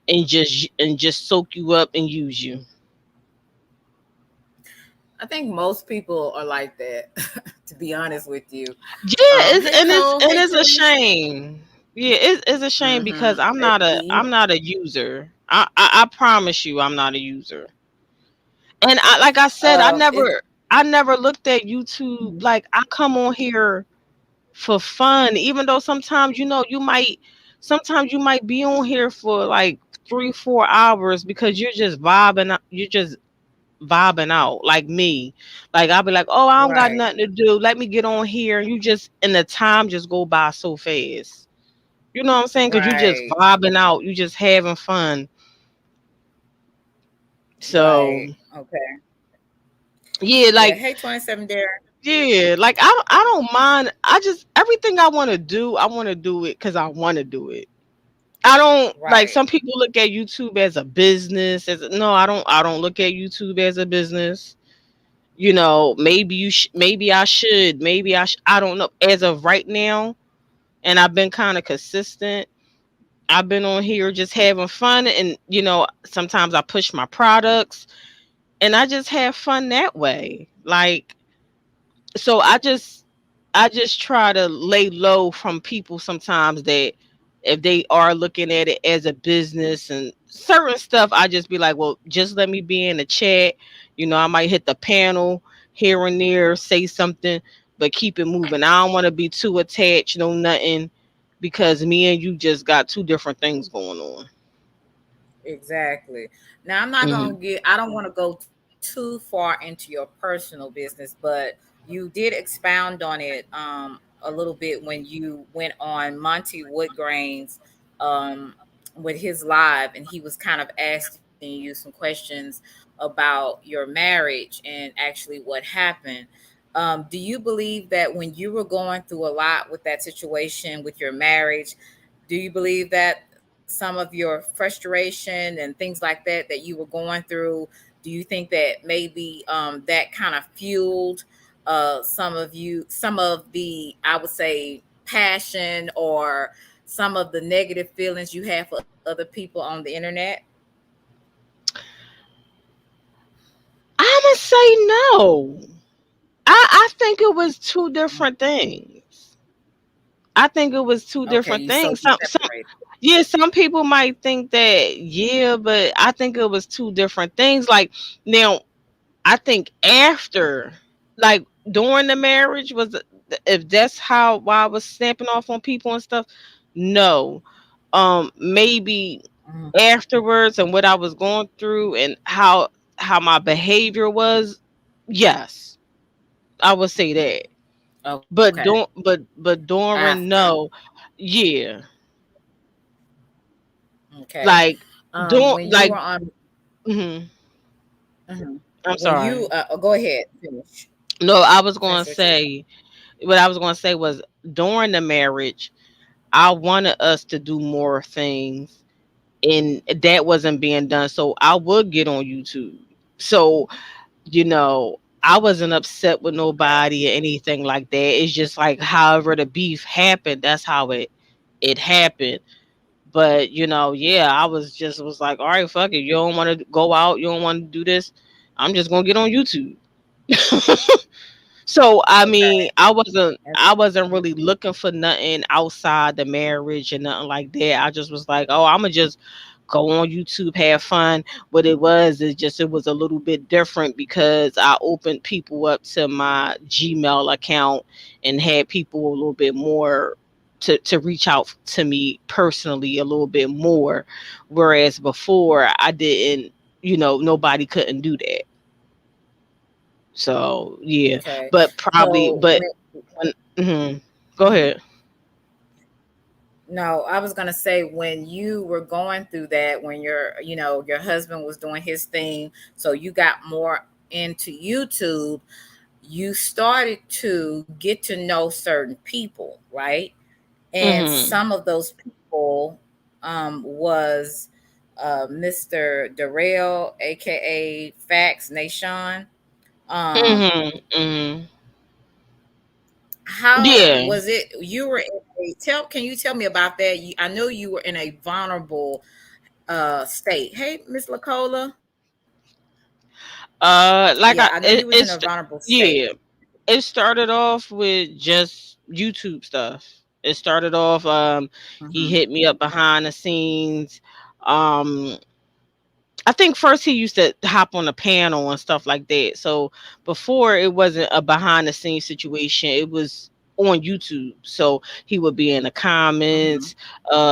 and just soak you up and use you. I think most people are like that, to be honest with you. Yeah, Hey Cole, and hey it's a Tris. shame. Yeah, it's a shame because Mm-hmm. I'm not a user. I promise you, I'm not a user. And like I said, It, I never looked at YouTube. Like, I come on here for fun, even though sometimes, sometimes you might be on here for like 3 4 hours because you're just vibing out, like me. Like, I'll be like, oh, I don't got right, nothing to do, let me get on here, and the time just go by so fast. You know what I'm saying? Because you just right, vibing out, you just having fun. So right. Okay. yeah, Yeah. like, Hey, 27 Darren. yeah, like, I don't mind. I just, everything I want to do, I want to do it because I want to do it. I don't, like, Right, some people look at YouTube as a business. No, I don't look at YouTube as a business. Maybe maybe I should, I don't know. As of right now, and I've been kind of consistent. I've been on here just having fun, and sometimes I push my products, and I just have fun that way. Like, so I just try to lay low from people sometimes, that if they are looking at it as a business and certain stuff, I just be like, well, just let me be in the chat. I might hit the panel here and there, say something, but keep it moving. I don't want to be too attached, no nothing, because me and you just got two different things going on. exactly. Now, I don't want to go too far into your personal business, but you did expound on it a little bit when you went on Monty Woodgrain's um, with his live, and he was kind of asking you some questions about your marriage and actually what happened. Do you believe that when you were going through a lot with that situation with your marriage, do you believe that some of your frustration and things like that you were going through, do you think that maybe that kind of fueled some of the, I would say, passion or some of the negative feelings you have for other people on the internet? I'ma say no. I think it was two different things. I think it was two Okay, different you so you things. separated. Yeah, some people might think that, yeah, but I think it was two different things. Like, now, I think after, like, during the marriage, if that's how why I was snapping off on people and stuff, no. Maybe Mhm. afterwards, and what I was going through, and how my behavior was, yes, I would say that. Okay. But during After. no, yeah, Okay. like When don't you were like. on. Mhm. Mhm. I'm When you sorry. go ahead, finish. No, I was gonna Finish what you were saying. say what I was gonna say was during the marriage, I wanted us to do more things, and that wasn't being done. So I would get on YouTube. So I wasn't upset with Okay. nobody or anything like that. It's just like however the beef happened, that's how it happened. But yeah, I was like, all right, fuck it. You don't want to go out, you don't want to do this. I'm just gonna get on YouTube. So I mean, Okay. I wasn't really looking for nothing outside the marriage and nothing like that. I just was like, oh, I'ma just go on YouTube, have fun. What it was is just it was a little bit different because I opened people up to my Gmail account and had people a little bit more to reach out to me personally a little bit more. Whereas before I didn't, nobody couldn't do that. So yeah, Okay. but probably, So but when when, go mhm. ahead. No, I was gonna say when you were going through that, when your husband was doing his thing, so you got more into YouTube, you started to get to know certain people, right? And Mhm. some of those people was Mr. Darrell, aka Fax Nation. Um, Mhm. Mhm. how Yeah. was it? You were in a tell. Can you tell me about that? I know you were in a vulnerable state. Hey, Miss Lacola. Yeah, I Like know you was in a it's vulnerable state. yeah. It started off with just YouTube stuff. It started off. He Mm-hmm. hit me up behind the scenes. Um, I think first he used to hop on the panel and stuff like that. So before it wasn't a behind the scenes situation, it was on YouTube. So he would be in the Mm-hmm. comments,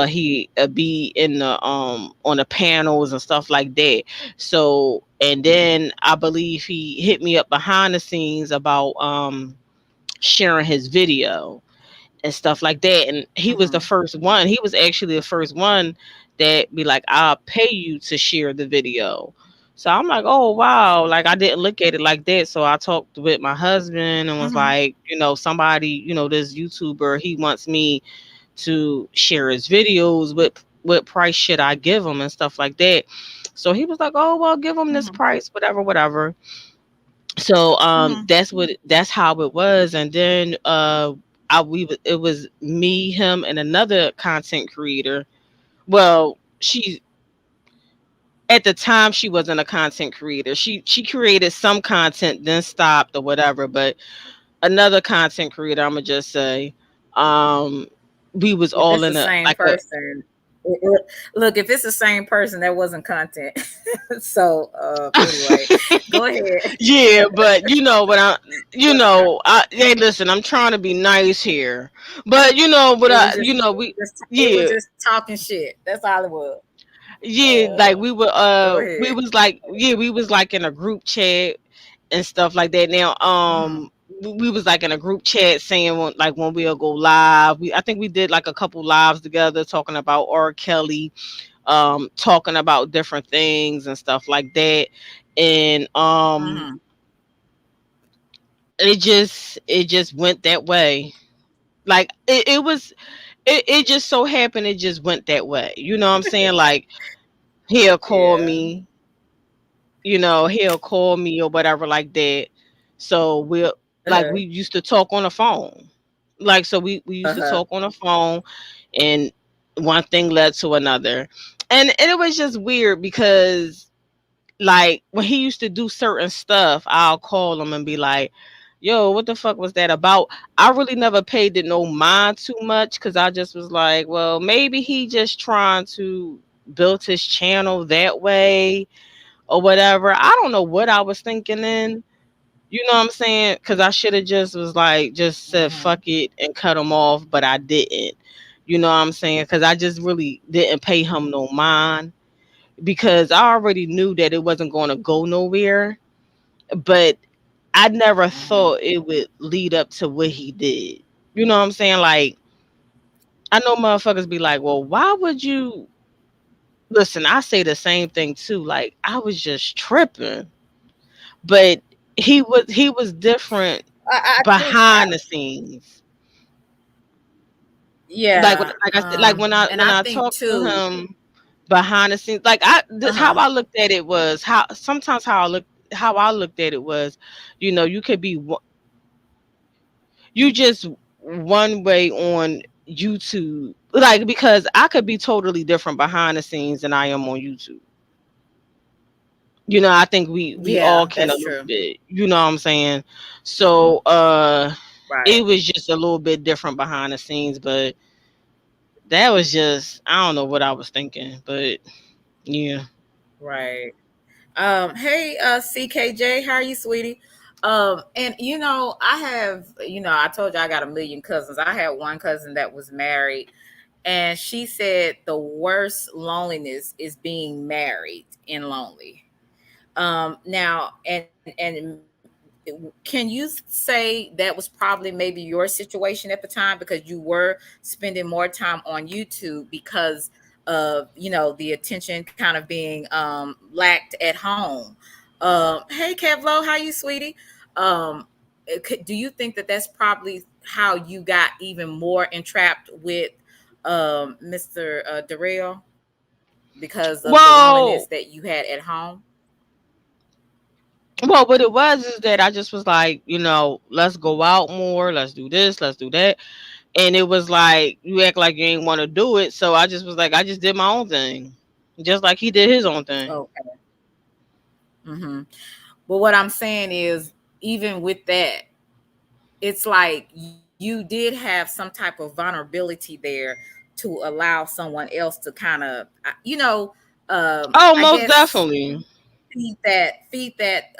he be in the on the panels and stuff like that. So and then I believe he hit me up behind the scenes about sharing his video and stuff like that. And he was the Mm-hmm. first one. He was actually the first one that be like, I'll pay you to share the video. So I'm like, oh wow, like I didn't look at it like that. So I talked with my husband and was Mm-hmm. like, somebody, this YouTuber, he wants me to share his videos. What price should I give him and stuff like that. So he was like, oh well, give him this Mm-hmm. price, whatever, whatever. So Mm-hmm. that's how it was. And then it was me, him, and another content creator. Well, she at the time she wasn't a content creator. She created some content, then stopped or whatever. But another content creator, I'ma just say, um, we was If all it's the in a same like a person, look, if it's the same person, that wasn't content. So anyway, go ahead. yeah, but hey, listen, I'm trying to be nice here, but It was yeah, just talking shit. That's all it was. yeah, like Go ahead. we was like in a group chat and stuff like that. Now, Mm-hmm. we was like in a group chat saying when we'll go live. I think we did like a couple lives together talking about R. Kelly, talking about different things and stuff like that. And Mm-hmm. it just went that way. Like it just so happened it just went that way. You know what I'm saying? Like he'll call Yeah. me, he'll call me or whatever like that. So we Uh-huh. used to talk on the phone. Like so we used to Uh-huh. talk on the phone, and one thing led to another. And it was just weird because like when he used to do certain stuff, I'll call him and be like, yo, what the fuck was that about? I really never paid it no mind too much because I just was like, well, maybe he just trying to build his channel that way or whatever. I don't know what I was thinking then. You know what I'm saying? Because I should have just was like, just said Mm-hmm. fuck it and cut him off, but I didn't. You know what I'm saying? Because I just really didn't pay him no mind because I already knew that it wasn't going to go nowhere. But I never Mhm. thought it would lead up to what he did. You know what I'm saying? Like, I know motherfuckers be like, well, why would you listen? I say the same thing too. Like, I was just tripping. But he was different I think, behind the scenes. yeah, Like I said, like and when I I think talked to too. him behind the scenes, like how Uh-huh. I looked at it was how sometimes how I looked at it was, you could be you just one way on YouTube, like because I could be totally different behind the scenes than I am on YouTube. I think we Yeah, all can that's a little true. bit, you know what I'm saying? So Right, it was just a little bit different behind the scenes, but that was just I don't know what I was thinking, but yeah. right. Hey, CKJ, how are you, sweetie? And I have, I told you I got a million cousins. I had one cousin that was married, and she said the worst loneliness is being married and lonely. Now, and can you say that was probably maybe your situation at the time because you were spending more time on YouTube because of the attention kind of being lacked at home. Hey Kevlo, how you, sweetie? Do you think that that's probably how you got even more entrapped with Mr. Darrell because of the loneliness Well, that you had at home? what it was is that I just was like, let's go out more, let's do this, let's do that. And it was like you act like you ain't want to do it, so I just was like I just did my own thing. Just like he did his own thing. Okay. Hmm. But what I'm saying is, even with that, it's like you did have some type of vulnerability there to allow someone else to kind of, Oh, I most guess definitely. feed that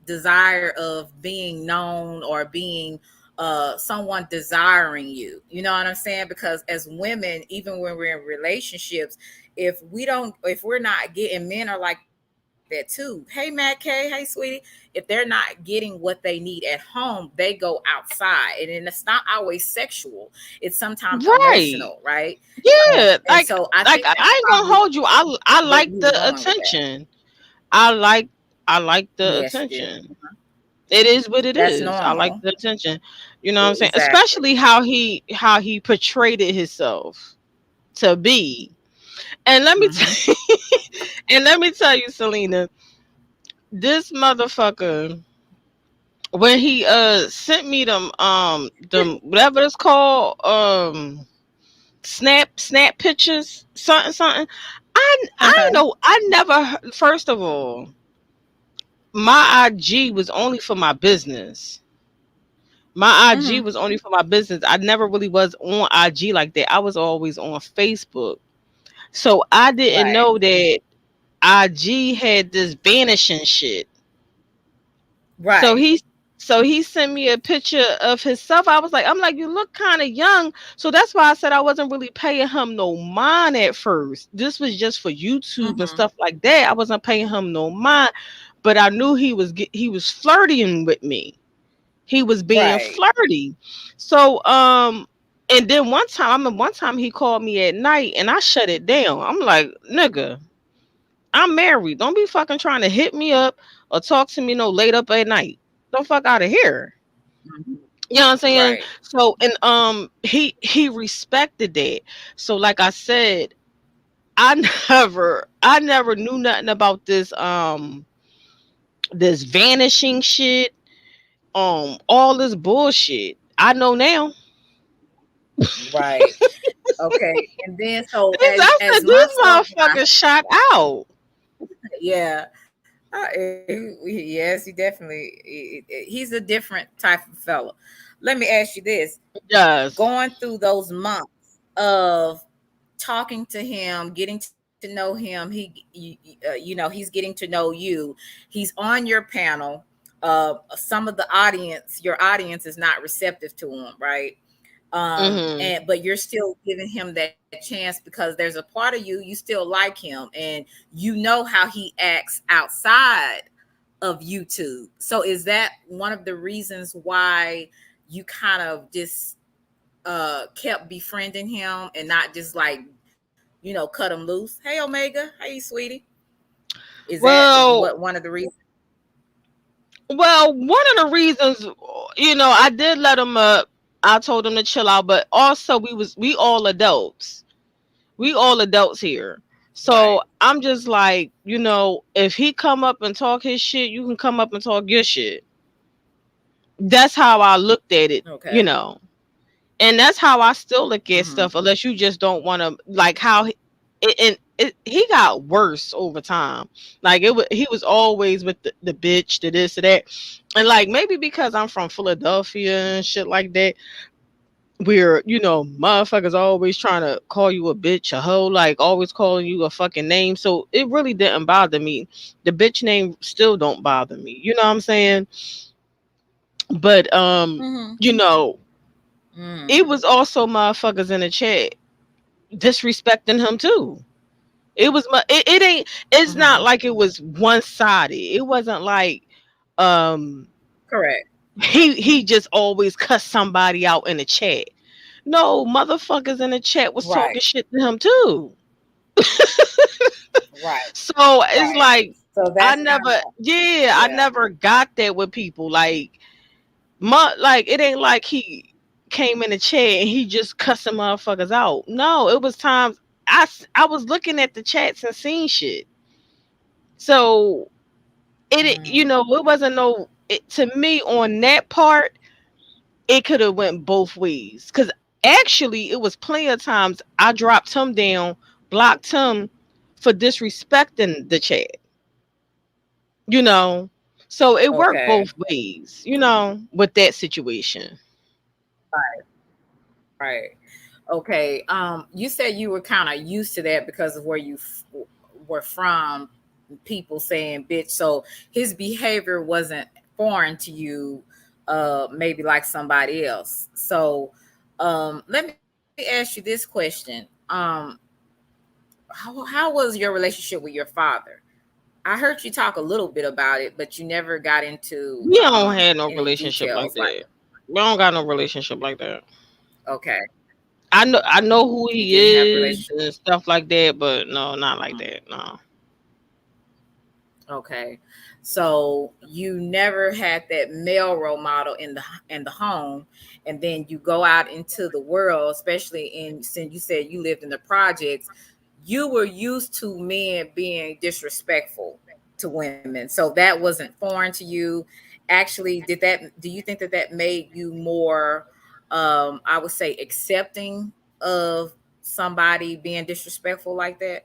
desire of being known or being someone desiring you. You know what I'm saying? Because as women, even when we're in relationships, if we're not getting, men are like that too. Hey Matt K, hey sweetie, if they're not getting what they need at home, they go outside, and then it's not always sexual. It's sometimes emotional, Right. right? Yeah. And so I Like think that's I ain't gonna probably hold you. I where like you were the going with that. attention. I like I like the Yes, you do. attention. It is what it That's is. I like normal. the attention. You know what I'm saying? Exactly. Especially how he portrayed it himself to be. And let me Hmm. tell and let me tell you, Selena, this motherfucker when he sent me them whatever it's called snap pictures something. I Uh-huh. know I never first of all my IG was only for my business. My IG Hmm. was only for my business. I never really was on IG like that. I was always on Facebook. So I didn't Right. know that IG had this vanishing shit. So Right. he sent me a picture of himself. I'm like, you look kind of young. So that's why I said I wasn't really paying him no mind at first. This was just for YouTube and Hmm. stuff like that. I wasn't paying him no mind, but I knew he was flirting with me. He was being Right. flirty. So and then one time he called me at night and I shut it down. I'm like, nigga, I'm married. Don't be fucking trying to hit me up or talk to me no late up at night. Don't fuck out of here. Hmm. You know what I'm saying? Right. So and he respected that. So like I said, I I never knew nothing about this vanishing shit, all this bullshit. I know now. Right. Okay. And then so I as said months this go by, motherfucker shot out. yeah. Yes, he definitely he's a different type of fellow. Let me ask you this. Yes. Going through those months of talking to him, getting to know him, he's getting to know you. He's on your panel. Some of the audience, your audience is not receptive to him, right? Hmm. And but you're still giving him that chance because there's a part of you still like him, and you know how he acts outside of YouTube. So is that one of the reasons why you kind of just kept befriending him and not just like, cut him loose? Hey Omega, hey sweetie. Is that Well, what one of the reasons? well, one of the reasons, I did let him up. I told him to chill out, but also we all adults. We all adults here. Right. So I'm just like, if he come up and talk his shit, you can come up and talk your shit. That's how I looked at it, Okay. and that's how I still look at Mm-hmm. stuff. Unless you just don't want to, like how he got worse over time. Like he was always with the bitch, the this, to that, and like maybe because I'm from Philadelphia and shit like that, where motherfuckers always trying to call you a bitch, a hoe, like always calling you a fucking name. So it really didn't bother me. The bitch name still don't bother me. You know what I'm saying? But you Mm-hmm. know, it Mm. was also motherfuckers in the chat disrespecting him too. It ain't, it's not Mm-hmm. like it was one sided. It wasn't like um Correct. he just always cuss somebody out in the chat. No, motherfuckers in the chat was talking Right. shit to him too. Right. So it's Right. like So I that's kind never, of, yeah, I yeah. never got that with people. Like it ain't like he came in the chat and he just cussing motherfuckers out. No, it was times I was looking at the chats and seeing shit. So Mm. it wasn't to me on that part. It could have went both ways because actually it was plenty of times I dropped him down, blocked him for disrespecting the chat. You know, so it worked Okay. both ways. With that situation. Right. Okay. You said you were kind of used to that because of where you were from, people saying bitch. So his behavior wasn't foreign to you, maybe like somebody else. So let me ask you this question. How was your relationship with your father? I heard you talk a little bit about it, but you never got into We don't have no any relationship like details. Like, that. We don't got no relationship like that. okay, I know who you didn't have he is relationship. and stuff like that, but no, not like Mhm. that. No. Okay, so you never had that male role model in the home, and then you go out into the world, especially in since you said you lived in the projects, you were used to men being disrespectful to women, so that wasn't foreign to you. Actually, do you think that that made you more, I would say, accepting of somebody being disrespectful like that?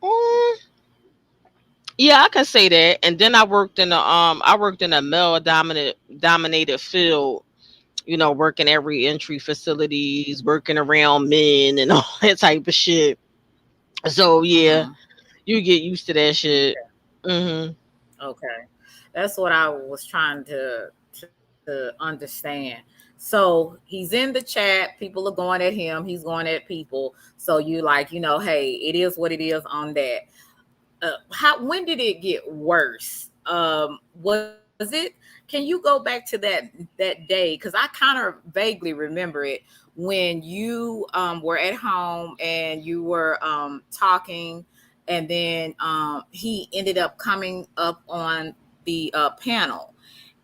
Mm, yeah, I can say that. And then I worked in a male dominated field, working at reentry facilities, working around men and all that type of shit. So yeah, Mm-hmm. you get used to that shit. Hmm. Okay. That's what I was trying to understand. So he's in the chat, people are going at him, he's going at people. So you like, hey, it is what it is on that. How when did it get worse? Was it, can you go back to that day? Because I kind of vaguely remember it when you were at home and you were talking, and then he ended up coming up on the panel,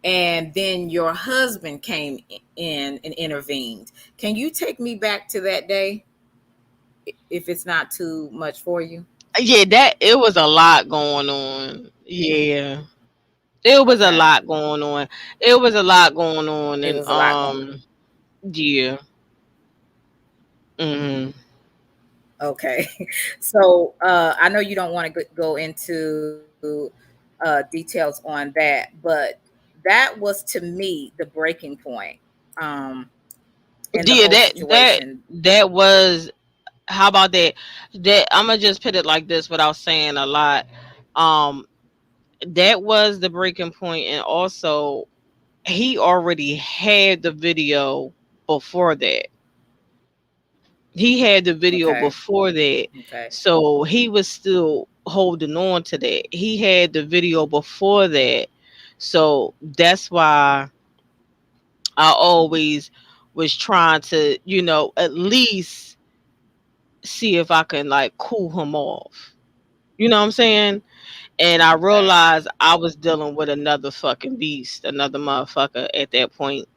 and then your husband came in and intervened. Can you take me back to that day if it's not too much for you? Yeah, that it was a lot going on. Yeah. It was a Okay. lot going on. It was a lot going on, It and was a lot going. yeah. Hmm. Okay. So I know you don't want to go into details on that, but that was to me the breaking point um, in the Yeah, whole that situation. that was, how about that? That I'm gonna just put it like this without saying a lot. Um, that was the breaking point, and also he already had the video before that. He had the video Okay. before that, Okay. so he was still. holding on to that. He had the video before that. So that's why I always was trying to, at least see if I can like cool him off. You know what I'm saying? And I Okay. realized I was dealing with another fucking beast, another motherfucker at that point.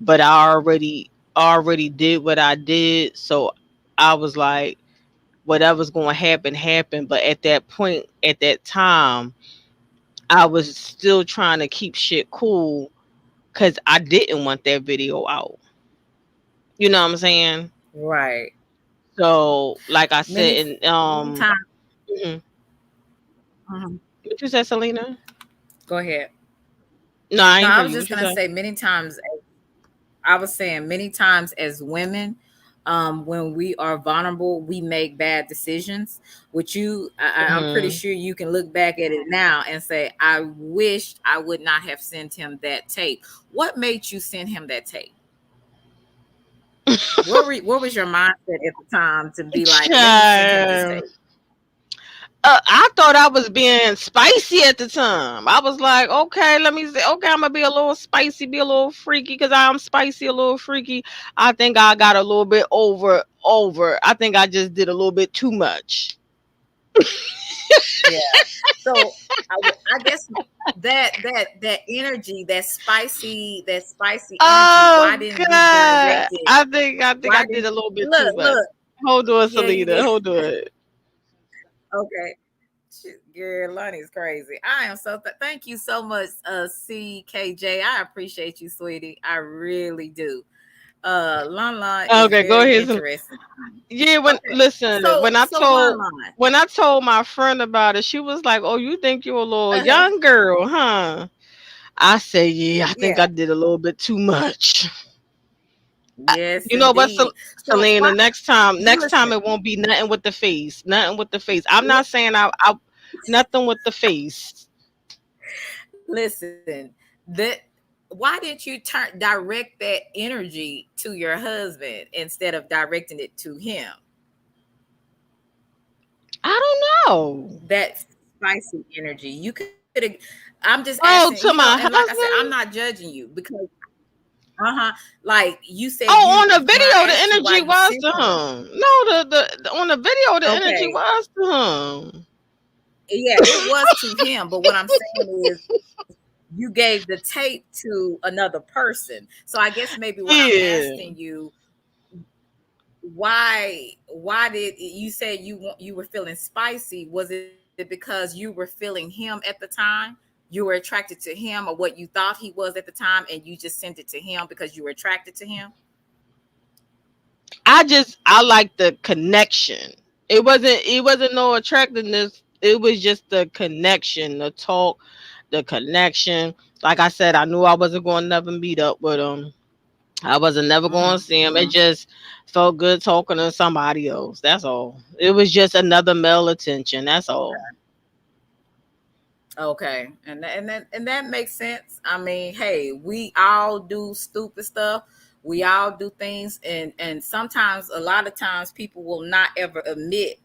But I already did what I did, so I was like, whatever's going to happen, happen. But at that point, at that time, I was still trying to keep shit cool because I didn't want that video out. You know what I'm saying? Right. So, like I Many said, and times. mhm. Mhm. What you said, Selena? Go ahead. No, I No, ain't I hear was you. just What you gonna say? say many times. I was saying many times as women, when we are vulnerable, we make bad decisions. Which I'm pretty Hmm. sure you can look back at it now and say, "I wished I would not have sent him that tape." What made you send him that tape? What was your mindset at the time to be like, "Let me send him this Child. tape"? I thought I was being spicy at the time. I was like, okay, let me say, okay, I'm gonna be a little spicy, be a little freaky, because I'm spicy, a little freaky. I think I got a little bit over. I think I just did a little bit too much. Yeah. So I guess that energy, that spicy energy. Why Oh didn't you God, direct it? I think I Why did didn't a little bit too look much. look? Hold on, Yeah, you Selena. did. Hold on. Okay. Shit, girl, Lonnie's crazy. I am so thank you so much, CKJ. I appreciate you, sweetie. I really do. Lon is Okay, go very ahead. interesting. Yeah, when Okay. listen, So Lon. when I told my friend about it, she was like, "Oh, you think you're a little young girl, huh?" I said, "Yeah, I think Yeah. I did a little bit too much." Yes, You know what, indeed. So why Selena? Next time listen, it won't be nothing with the face, nothing with the face. I'm not saying I nothing with the face. listen, that why didn't you direct that energy to your husband instead of directing it to him? I don't know. That spicy energy. You could have. I'm just asking, Oh, to and my like I said, I'm not husband. judging you because uh-huh. Like you said, Oh, you on the when I video, the asked you why energy you was sent to him. him. No, on the video, the energy Okay. was to him. Yeah, it was to him, but what I'm saying is you gave the tape to another person. So I guess maybe what I'm Yeah. asking you, why did you say you were feeling spicy? Was it because you were feeling him at the time? You were attracted to him, or what you thought he was at the time, and you just sent it to him because you were attracted to him? I like the connection. It wasn't no attractiveness. It was just the connection, the talk, the connection. Like I said, I knew I wasn't going to never meet up with him. I wasn't never going to Hmm. see him. It just felt good talking to somebody else. That's all. It was just another male attention. That's all. Okay, and that makes sense. I mean, hey, we all do stupid stuff. We all do things, and sometimes, a lot of times, people will not ever admit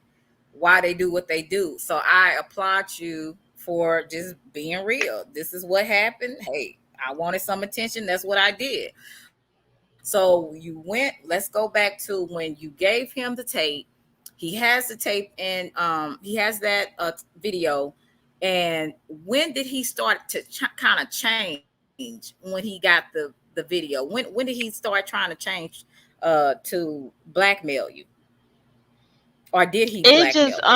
why they do what they do. So I applaud you for just being real. This is what happened. Hey, I wanted some attention. That's what I did. So you went. Let's go back to when you gave him the tape. He has the tape, and he has that video. And when did he start to kind of change when he got the video? When did he start trying to change to blackmail you, or did he It blackmail just you?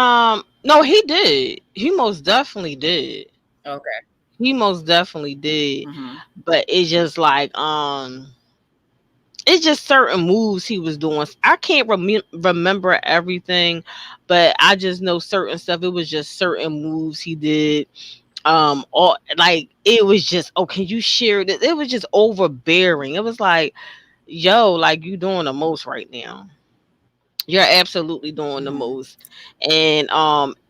no, he did. He most definitely did. Okay. He most definitely did. Mm-hmm. But it's just like it's just certain moves he was doing. I can't remember everything, but I just know certain stuff. It was just certain moves he did. Or like it was just, oh, can you share this? It was just overbearing. It was like, yo, like you doing the most right now. You're absolutely doing the Mm-hmm. most. And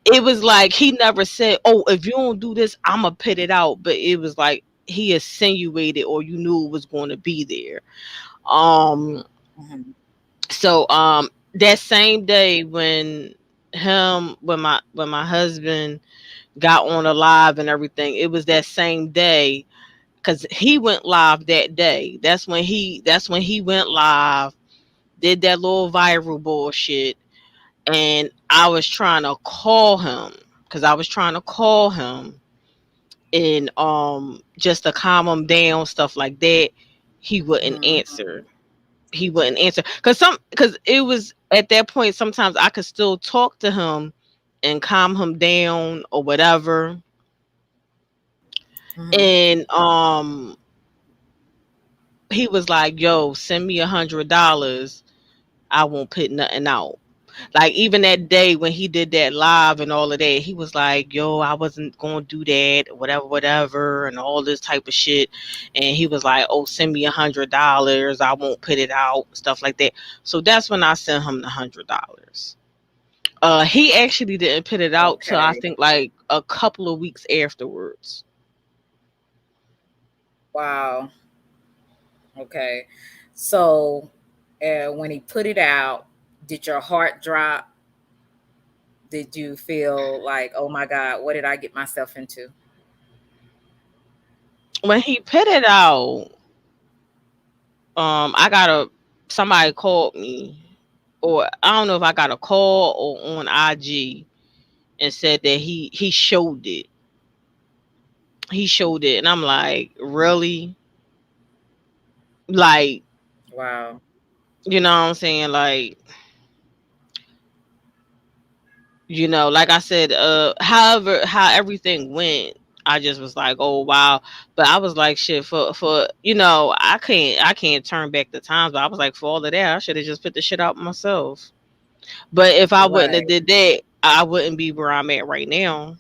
it was like he never said, oh, if you don't do this, I'ma put it out. But it was like he insinuated, or you knew it was going to be there. Um Mm-hmm. so that same day when him when my husband got on a live and everything, it was that same day because he went live that day. That's when he went live, did that little viral bullshit, and I was trying to call him because I was trying to call him and just to calm him down, stuff like that. He wouldn't Mhm. answer. He wouldn't answer because it was at that point. Sometimes I could still talk to him and calm him down or whatever. Mhm. And he was like, "Yo, send me $100. I won't put nothing out." Like even that day when he did that live and all of that, he was like, "Yo, I wasn't gonna do that, whatever, whatever," and all this type of shit. And he was like, "Oh, send me $100. I won't put it out," stuff like that. So that's when I sent him the $100. He actually didn't put it out till I Okay. think like a couple of weeks afterwards. Wow. Okay. So, when he put it out, did your heart drop? Did you feel like, oh my God, what did I get myself into? When he put it out, I got a somebody called me, or I don't know if I got a call or on IG and said that he showed it. He showed it, and I'm like, really? Like, Wow. you know what I'm saying? Like, like I said, however, how everything went, I just was like, oh wow. But I was like, shit, for I can't turn back the times. But I was like, for all of that, I should have just put the shit out myself. But if I wouldn't have Right. did that, I wouldn't be where I'm at right now.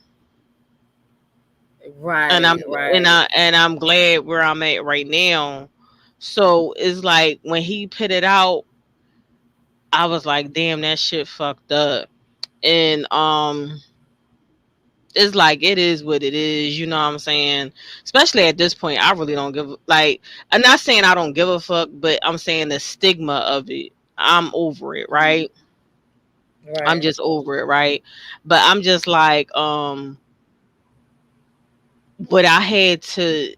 And I'm Right. and Right. I and I'm glad where I'm at right now. So it's like when he put it out, I was like, damn, that shit fucked up. And it's like it is what it is, you know what I'm saying? Especially at this point, I really don't I'm not saying I don't give a fuck, but I'm saying the stigma of it. I'm over it, Mhm. right? I'm Right. just over it, right? But I'm just like, but I had to,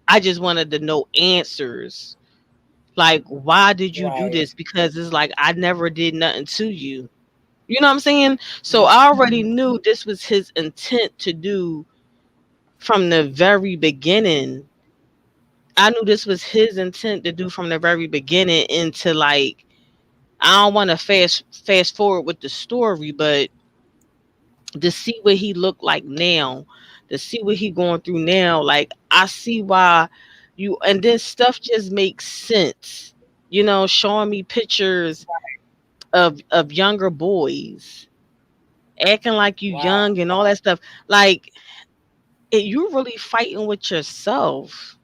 I just wanted to know answers. Like, why did you do Right. this? Because it's like I never did nothing to you. You know what I'm saying? So Mhm. I already knew this was his intent to do from the very beginning. I knew this was his intent to do from the very beginning into like I don't want to fast forward with the story, but to see what he looked like now, to see what he going through now, like I see why you and then stuff just makes sense. Showing me pictures of younger boys acting like you Wow. young and all that stuff. Like you really fighting with yourself.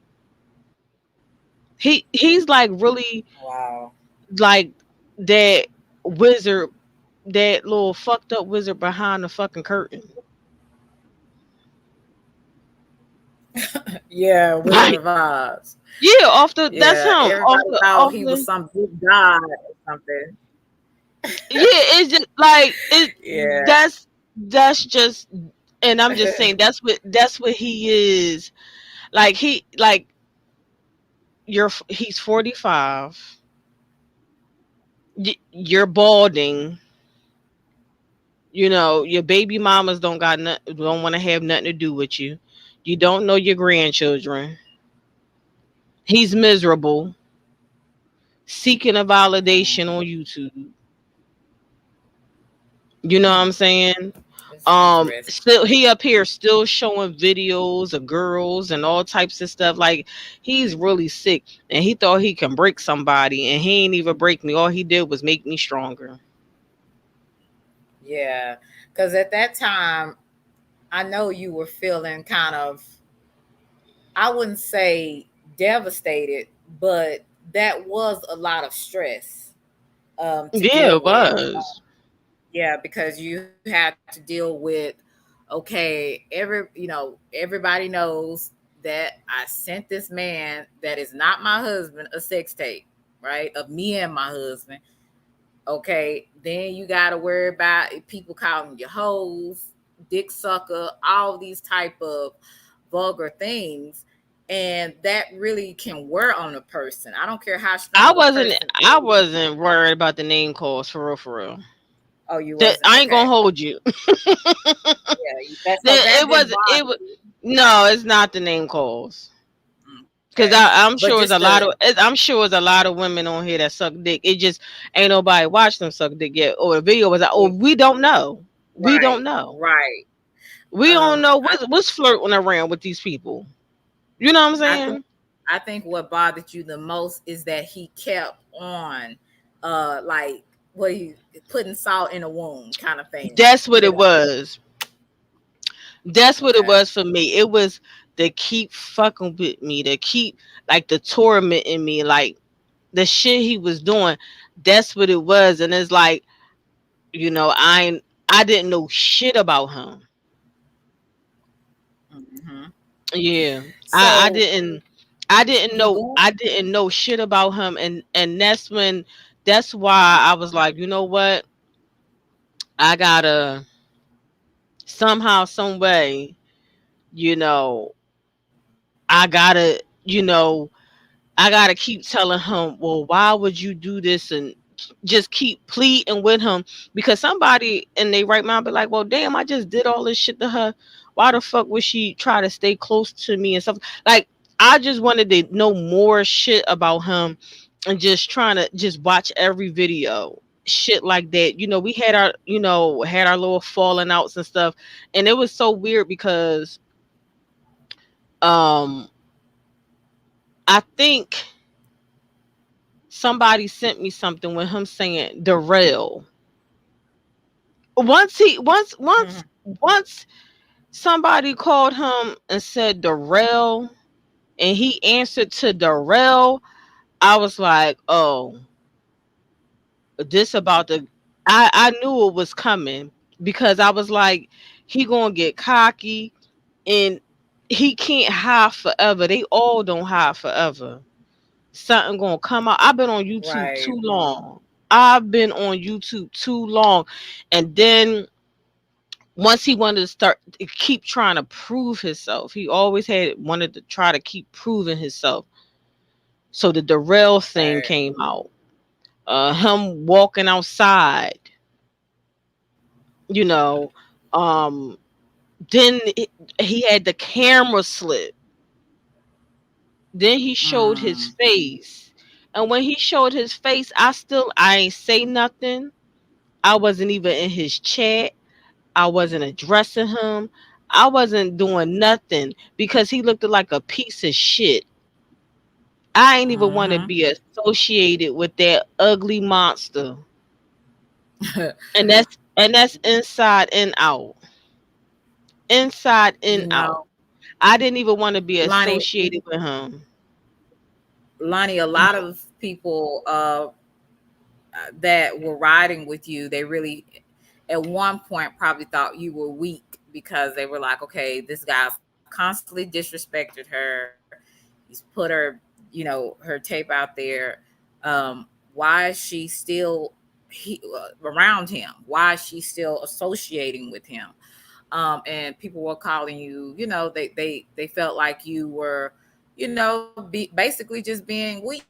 He's like really Wow. like that wizard, that little fucked up wizard behind the fucking curtain. Yeah. Wizard Like of Oz. yeah, off the that's Yeah. him. Off Everybody the thought off he was the some big god or something. yeah, it's just like it Yeah. that's just and I'm just saying that's what he is. Like he's 45. You're balding. Your baby mamas don't want to have nothing to do with you. You don't know your grandchildren. He's miserable, seeking a validation Mhm. on YouTube. You know what I'm saying? It's interesting. Still he up here still showing videos of girls and all types of stuff. Like he's really sick, and he thought he can break somebody, and he ain't even break me. All he did was make me stronger. Yeah. Because at that time, I know you were feeling kind of, I wouldn't say devastated, but that was a lot of stress to Yeah, deal it with. was. Yeah, because you had to deal with, okay, everybody knows that I sent this man that is not my husband a sex tape, right? Of me and my husband. Okay, then you got to worry about people calling you hoes, dick sucker, all these type of vulgar things, and that really can wear on a person. I don't care how I strong a wasn't person I is. wasn't worried about the name calls for real, for real. Oh, you That wasn't I ain't gonna okay. hold you. Yeah, that so that It didn't was it bother was you. no, it's not the name calls. Cause Okay, I'm but sure it's just a lot the of I'm sure it's a lot of women on here that suck dick. It just ain't nobody watched them suck dick yet. Or the video was like, oh, we don't know. We don't right, know. right. We don't know I what's flirting around with these people. You know what I'm I think saying? I think what bothered you the most is that he kept on, like what he putting salt in a wound kind of thing. That's what You it know? was. That's what it Okay. was for me. It was to keep fucking with me, to keep like the tormenting me, like the shit he was doing. That's what it was. And it's like, I didn't know shit about him. Hmm. Yeah. I So didn't I you didn't you know go. I didn't know shit about him, and that's why I was like, you know what? I gotta somehow, some way, you know, I gotta, I gotta keep telling him, well, why would you do this? And just keep pleading with him, because somebody in their right mind be like, well, damn, I just did all this shit to her. Why the fuck would she try to stay close to me and stuff? Like, I just wanted to know more shit about him, and just trying to just watch every video. Shit like that. We had our little falling outs and stuff. And it was so weird because um I think somebody sent me something with him saying Darrell. Once somebody called him and said Darrell, and he answered to Darrell, I was like, oh, this about the I knew it was coming, because I was like, he gonna get cocky, and he can't hide forever. They all don't hide forever. Something gonna come out. I've been on YouTube Right. too long. I've been on YouTube too long. And then once he wanted to start keep trying to prove himself, he always had wanted to try to keep proving himself. So the Darrell thing Right. came out. Him walking outside, you know. Um, then he had the camera slip. Then he showed his Mm. face. And when he showed his face, I ain't say nothing. I wasn't even in his chat. I wasn't addressing him. I wasn't doing nothing, because he looked like a piece of shit. I ain't even want to Hmm. be associated with that ugly monster. And that's inside and out. Inside and You out. know, I didn't even want to be Lonnie, associated with him. Lonnie, a lot of people that were riding with you, they really at one point probably thought you were weak, because they were like, okay, this guy's constantly disrespected her. He's put her, her tape out there. Why is she still around him? Why is she still associating with him? And people were calling you, they felt like you were, basically just being weak.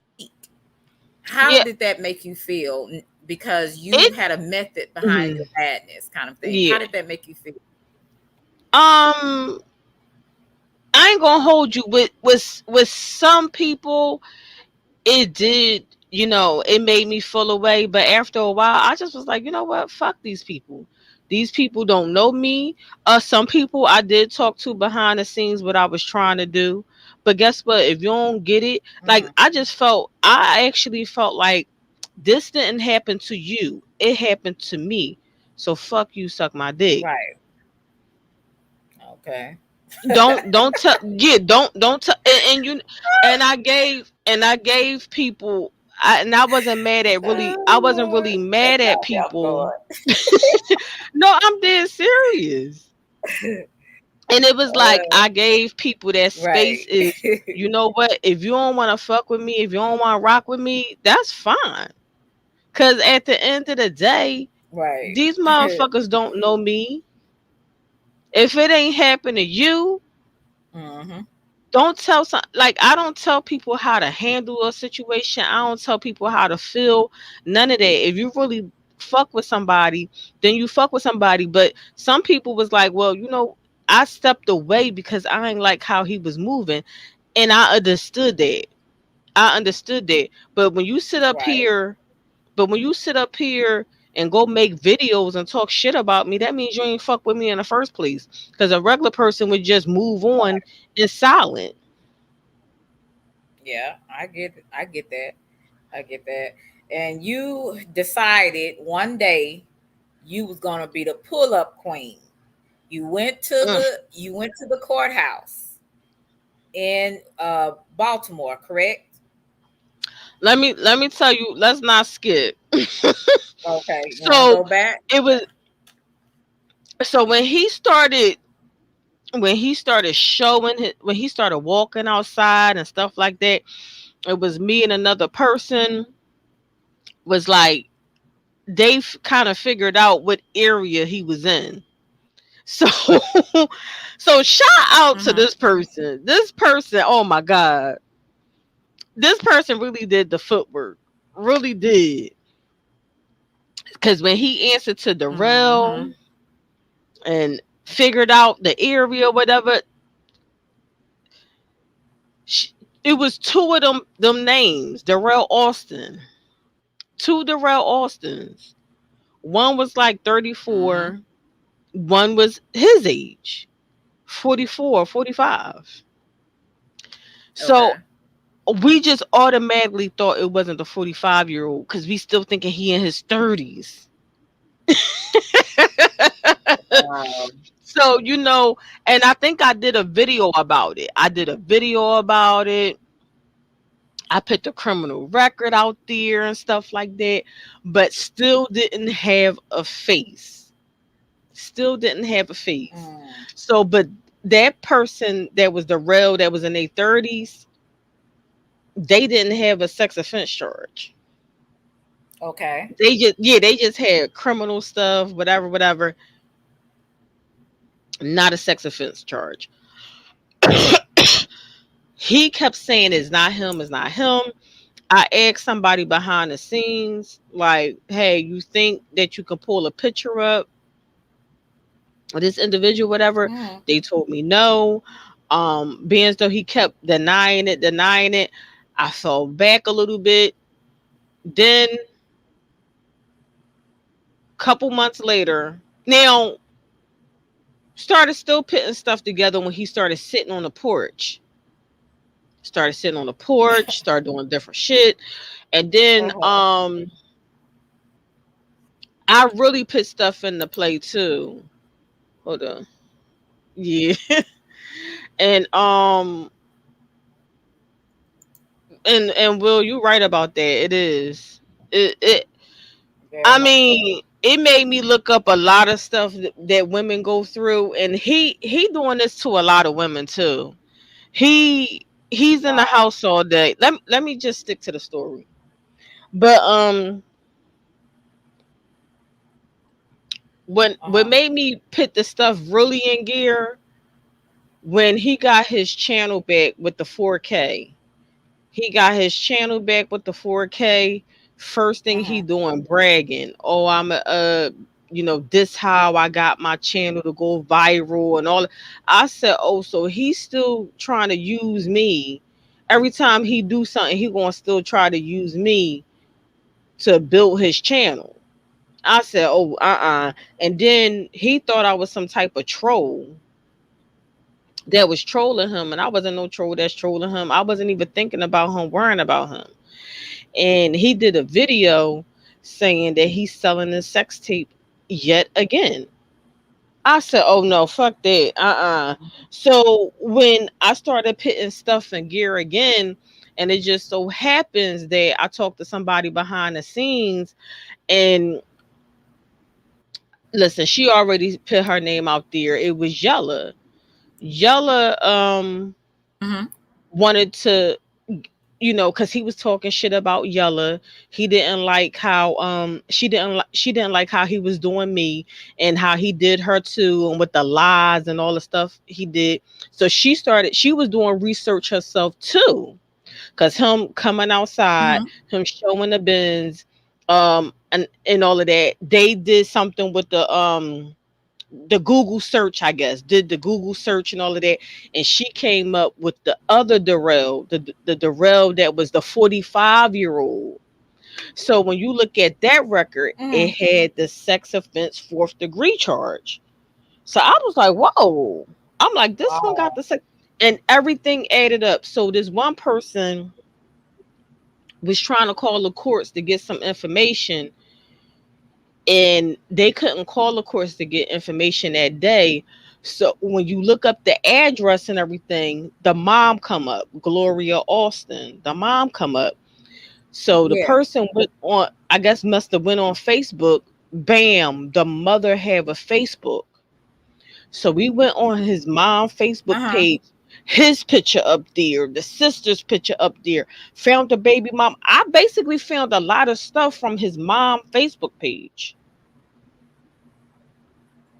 How did Yeah, that make you feel? Because you it had a method behind your mhm, madness, kind of thing. How yeah. did that make you feel? Um I ain't gonna hold you with some people. It did, it made me feel away. But after a while, I just was like, you know what? Fuck these people. These people don't know me. Some people I did talk to behind the scenes what I was trying to do. But guess what? If you don't get it, like, I actually felt like this didn't happen to you. It happened to me. So fuck you, suck my dick. Right. Okay. Don't tell, yeah, don't tell, and I gave people, and I wasn't really Let mad at y'all help people. God. No, I'm dead serious. And it was like, I gave people that space. Right. Is, you know what, if you don't want to fuck with me, if you don't want to rock with me, that's fine. Cause at the end of the day, Right. these motherfuckers don't know me. If it ain't happened to you, Mm-hmm. don't tell some like I don't tell people how to handle a situation. I don't tell people how to feel. None of that. If you really fuck with somebody, then you fuck with somebody. But some people was like, well, I stepped away because I ain't like how he was moving. And I understood that. I understood that. But when you sit up Right. here, but when you sit up here and go make videos and talk shit about me, that means you ain't fuck with me in the first place. Because a regular person would just move on Right. in silent. Yeah, I get that. I get that. And you decided one day you was gonna be the pull-up queen. Mm. You went to the courthouse in Baltimore, correct? Let me tell you, let's not skip. Okay, you want to So go back? it was so when he started showing his, when he started walking outside and stuff like that, it was me and another person was like they kind of figured out what area he was in. So so shout out to Mm-hmm. this person. This person, oh my god. This person really did the footwork. Really did. Cause when he answered to Darrell Mm-hmm. and figured out the area, whatever, sh it was two of them names, Darrell Austin. Two Darrell Austins. One was like Mm-hmm. 34, one was his age, 44, 45. So Okay. we just automatically thought it wasn't the 45-year-old because we still thinking he in his 30s. Wow. So, and I think I did a video about it. I did a video about it. I put the criminal record out there and stuff like that, but still didn't have a face. Still didn't have a face. Mm. So, but that person that was the rail that was in their 30s, they didn't have a sex offense charge. Okay. They just had criminal stuff, whatever, whatever, not a sex offense charge. He kept saying it's not him, it's not him. I asked somebody behind the scenes, like, hey, you think that you can pull a picture up of this individual, whatever? Mm. They told me no. Being as though he kept denying it, I fell back a little bit. Then couple months later, now started still putting stuff together when he started sitting on the porch. Started sitting on the porch, started doing different shit. And then Uh-huh. I really put stuff into play too. Hold on. Yeah. And and Will, you right about that. It is. It Very I much so. mean, it made me look up a lot of stuff that women go through, and he doing this to a lot of women too. He's in the Wow. house all day. Let me just stick to the story. But what Uh-huh. made me put the stuff really in gear when he got his channel back with the 4K. He got his channel back with the 4K. First thing he Uh-huh. doing bragging. Oh, I'm a this how I got my channel to go viral and all. I said, oh, so he's still trying to use me. Every time he do something, he gonna still try to use me to build his channel. I said, oh, and then he thought I was some type of troll that was trolling him, and I wasn't no troll that's trolling him. I wasn't even thinking about him, worrying about him. And he did a video saying that he's selling his sex tape yet again. I said, "Oh no, fuck that." So when I started putting stuff in gear again, and it just so happens that I talked to somebody behind the scenes, and listen, she already put her name out there. It was Yella. Yella Mm-hmm. wanted to because he was talking shit about Yella. He didn't like how she didn't like how he was doing me, and how he did her too, and with the lies and all the stuff he did. So she was doing research herself too, because him coming outside, Mm-hmm. him showing the bins, and all of that. They did something with the Google search, I guess, did the Google search and all of that, and she came up with the other Darrell, the Darrell that was the 45-year-old. So when you look at that record, it Mm-hmm. had the sex offense fourth degree charge. So I was like, whoa. I'm like, this one got Wow. the sex, and everything added up. So this one person was trying to call the courts to get some information, and they couldn't call the courts to get information that day. So when you look up the address and everything, the mom come up, Gloria Austin, the mom come up. So the Yeah. person went on, I guess must have went on Facebook. Bam, the mother have a Facebook. So we went on his mom Facebook Uh-huh. page, his picture up there, the sister's picture up there, found the baby mom. I basically found a lot of stuff from his mom Facebook page.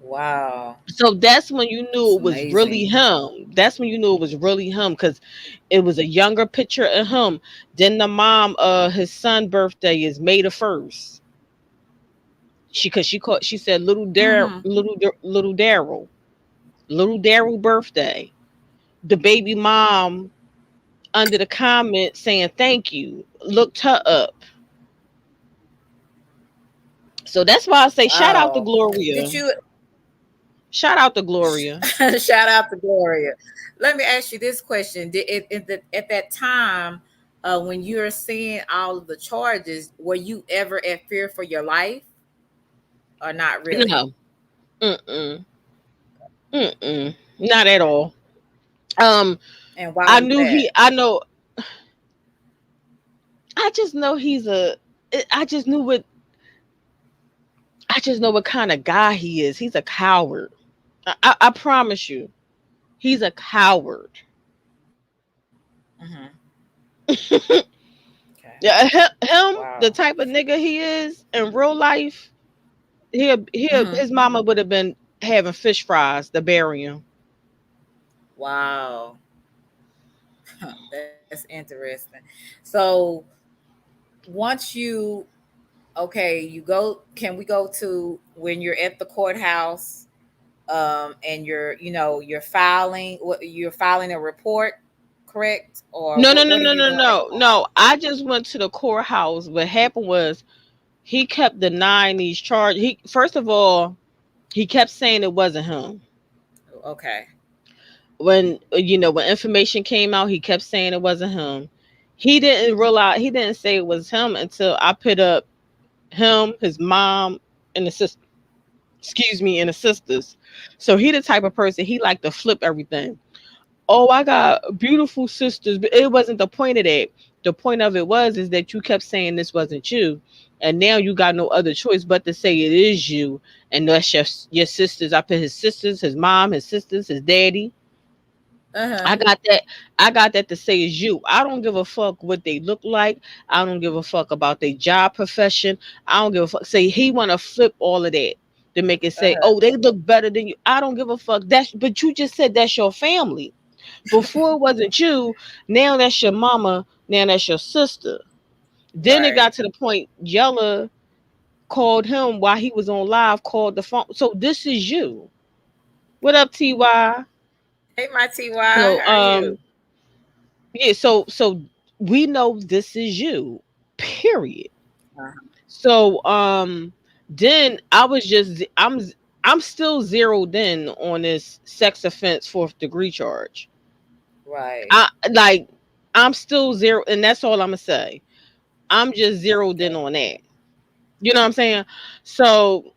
Wow. So that's when you knew It's it was really amazing. him. That's when you knew it was really him, because it was a younger picture of him. Then the mom, his son' birthday is May 1st. She said Mm-hmm. Little Daryl birthday. The baby mom under the comment saying thank you looked her up. So that's why I say shout out to Wow. Did Gloria. you Shout out to Gloria. shout out to Gloria? Let me ask you this question: Did at that time, when you were seeing all of the charges, were you ever at fear for your life, or not really? No. Mm-mm. Mm-mm. Not at all. Um, And why I was knew that? I know I just know he's a I just knew what I just know what kind of guy he is. He's a coward. I promise you. He's a coward. Mm-hmm. Okay. Yeah, him, the Wow. type of nigga he is in real life, Mm-hmm. his mama would have been having fish fries to bury him. Wow. That's interesting. So once you okay, you go. Can we go to when you're at the courthouse, and you're filing what you're filing a report, correct? Or No, no, no, what are no, you no, doing at the no, no. courthouse? I just went to the courthouse. What happened was he kept denying these charges. He first of all, he kept saying it wasn't him. Okay. When information came out, he kept saying it wasn't him. He didn't say it was him until I put up him, his mom, and the sister, excuse me, and the sisters. So he the type of person, he like to flip everything. Oh, I got beautiful sisters, but it wasn't the point of that. The point of it was is that you kept saying this wasn't you, and now you got no other choice but to say it is you, and that's your sisters. I put his sisters, his mom, his sisters, his daddy. Uh-huh. I got that. I got that to say is you. I don't give a fuck what they look like. I don't give a fuck about their job profession. I don't give a fuck. Say he want to flip all of that to make it say, Uh-huh. oh, they look better than you. I don't give a fuck. But you just said that's your family. Before it wasn't you. Now that's your mama. Now that's your sister. Then it Right. got to the point Yella called him while he was on live. Called the phone. So this is you. What up, Ty? Hey, my TY, So how are you? yeah, so we know this is you. Period. Uh-huh. So then I'm still zeroed in on this sex offense fourth degree charge. Right. I like I'm still zero, and that's all I'm gonna say. I'm just zeroed in Okay. on that. You know what I'm saying? So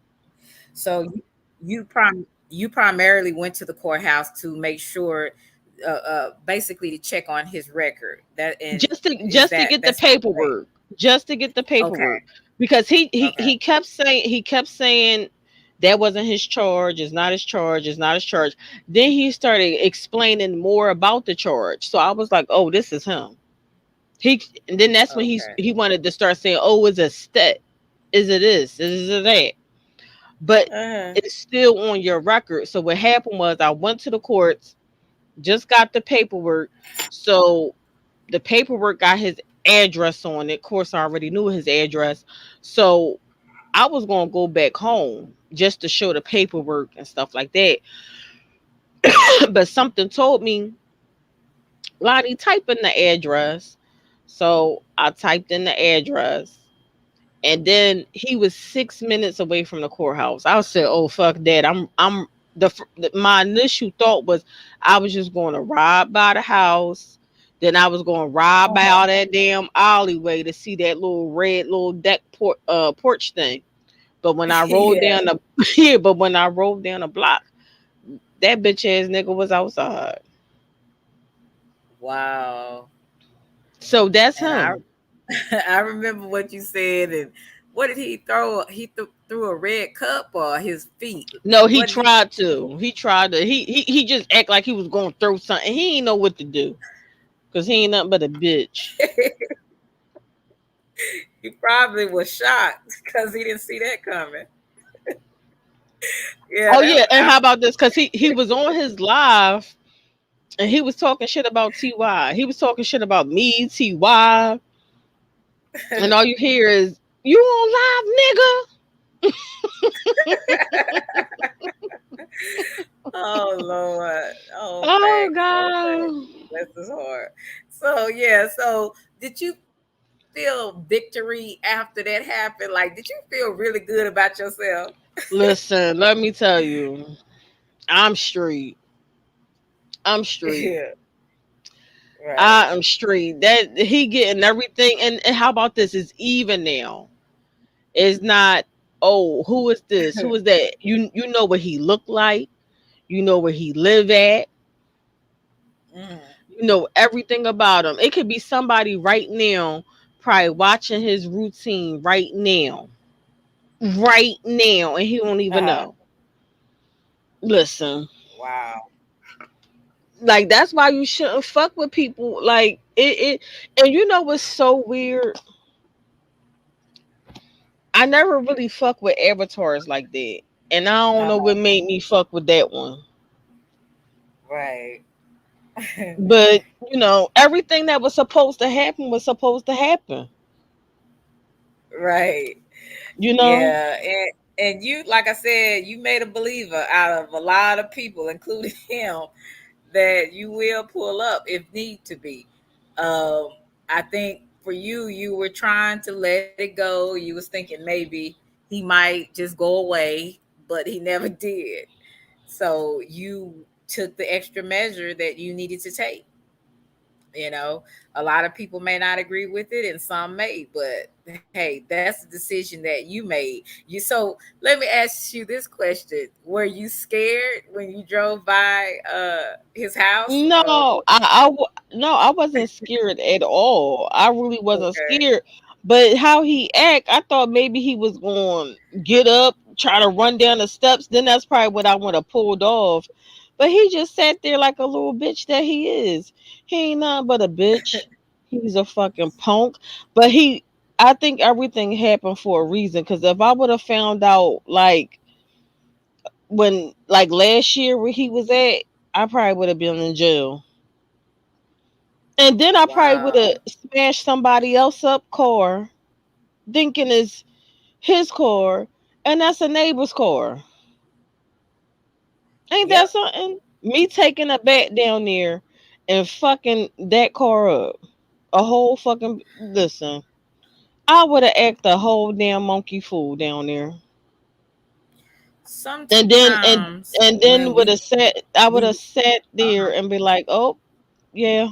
So you primarily went to the courthouse to make sure, basically to check on his record. That and is just to that get the that's correct? paperwork, just to get the Okay. paperwork, because Okay. he kept saying that wasn't his charge, it's not his charge, it's not his charge. Then he started explaining more about the charge, so I was like, oh, this is him. He and then that's when Okay. he wanted to start saying, "Oh, it's a stat. Is it this? Is it that?" But Uh-huh. it's still on your record. So what happened was I went to the courts, just got the paperwork. So the paperwork got his address on it. Of course, I already knew his address. So I was gonna go back home just to show the paperwork and stuff like that. But something told me, Lonnie, type in the address. So I typed in the address. And then he was 6 minutes away from the courthouse. I said, "Oh fuck that!" My initial thought was I was just going to ride by the house, then I was going to ride by Uh-huh. all that damn alleyway to see that little red little porch thing. But when I rolled Yeah. down the yeah, but when I rolled down the block, that bitch ass nigga was outside. Wow. So that's And I him. I remember what you said. And what did he throw? He threw a red cup or his feet. No, he What did he? tried to. He tried to. He just act like he was going to throw something. He ain't know what to do. Cause he ain't nothing but a bitch. He probably was shocked because he didn't see that coming. Yeah, Oh that yeah, and I, how about this? Cause he was on his live and he was talking shit about Ty. He was talking shit about me, Ty, and all you hear is "You on live, nigga." oh Lord, oh Oh thanks, oh thanks. god. Bless his heart. So yeah, so did you feel victory after that happened? Like, did you feel really good about yourself? Listen, let me tell you, I'm straight. I'm straight. Yeah, right. I am straight. That he getting everything, and how about this? It's even now. It's not. Oh, who is this? Who is that? You know what he looked like. You know where he live at. Mm, You know everything about him. It could be somebody right now, probably watching his routine right now, and he don't even uh-huh. know. Listen, Wow. like that's why you shouldn't fuck with people. Like it and you know what's so weird? I never really fuck with avatars like that, and I don't know what Uh-huh. made me fuck with that one. Right. But everything that was supposed to happen was supposed to happen. Right. You know. Yeah. And you, like I said, you made a believer out of a lot of people, including him, that you will pull up if need to be. Um, I think for you, you were trying to let it go. You was thinking maybe he might just go away, but he never did. So you took the extra measure that you needed to take. You know, a lot of people may not agree with it, and some may, but hey, that's the decision that you made. You so let me ask you this question: were you scared when you drove by his house? No, I wasn't scared at all. I really wasn't Okay. scared. But how he act, I thought maybe he was going to get up, try to run down the steps. Then that's probably what I would have pulled off. But he just sat there like a little bitch that he is. He ain't nothing but a bitch. He's a fucking punk. But I think everything happened for a reason. Because if I would have found out, like, when, like, last year where he was at, I probably would have been in jail. And then I probably would Wow. have smashed somebody else up car, thinking it's his car, and that's a neighbor's car. Ain't that Yep. something? Me taking a bat down there and fucking that car up. A whole fucking listen. I would have acted a whole damn monkey fool down there. And then and Sometimes and when then would have sat I would we have sat there and be like, oh yeah.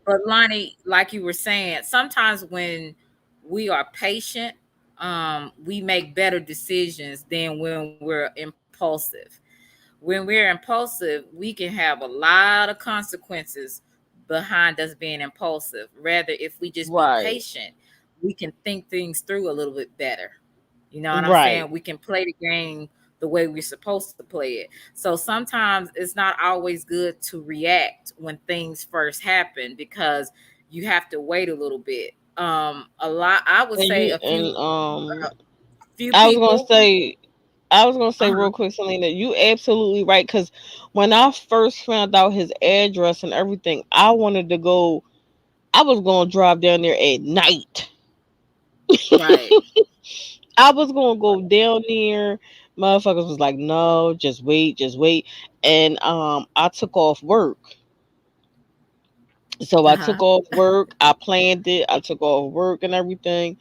but Lonnie, like you were saying, sometimes when we are patient, we make better decisions than when we're impulsive. When we're impulsive, we can have a lot of consequences behind us being impulsive. Rather, if we just be Right. patient, we can think things through a little bit better. You know what I'm Right. saying? We can play the game the way we're supposed to play it. So sometimes it's not always good to react when things first happen, because you have to wait a little bit. A lot, I would And say you a and few I was gonna people. say I was gonna say real Uh-huh. quick, Selena, you absolutely right. Cause when I first found out his address and everything, I wanted to go. I was gonna drive down there at night. Right. I was gonna go down there. Motherfuckers was like, no, just wait, just wait. And I took off work. So I Uh-huh. took off work. I planned it. I took off work and everything.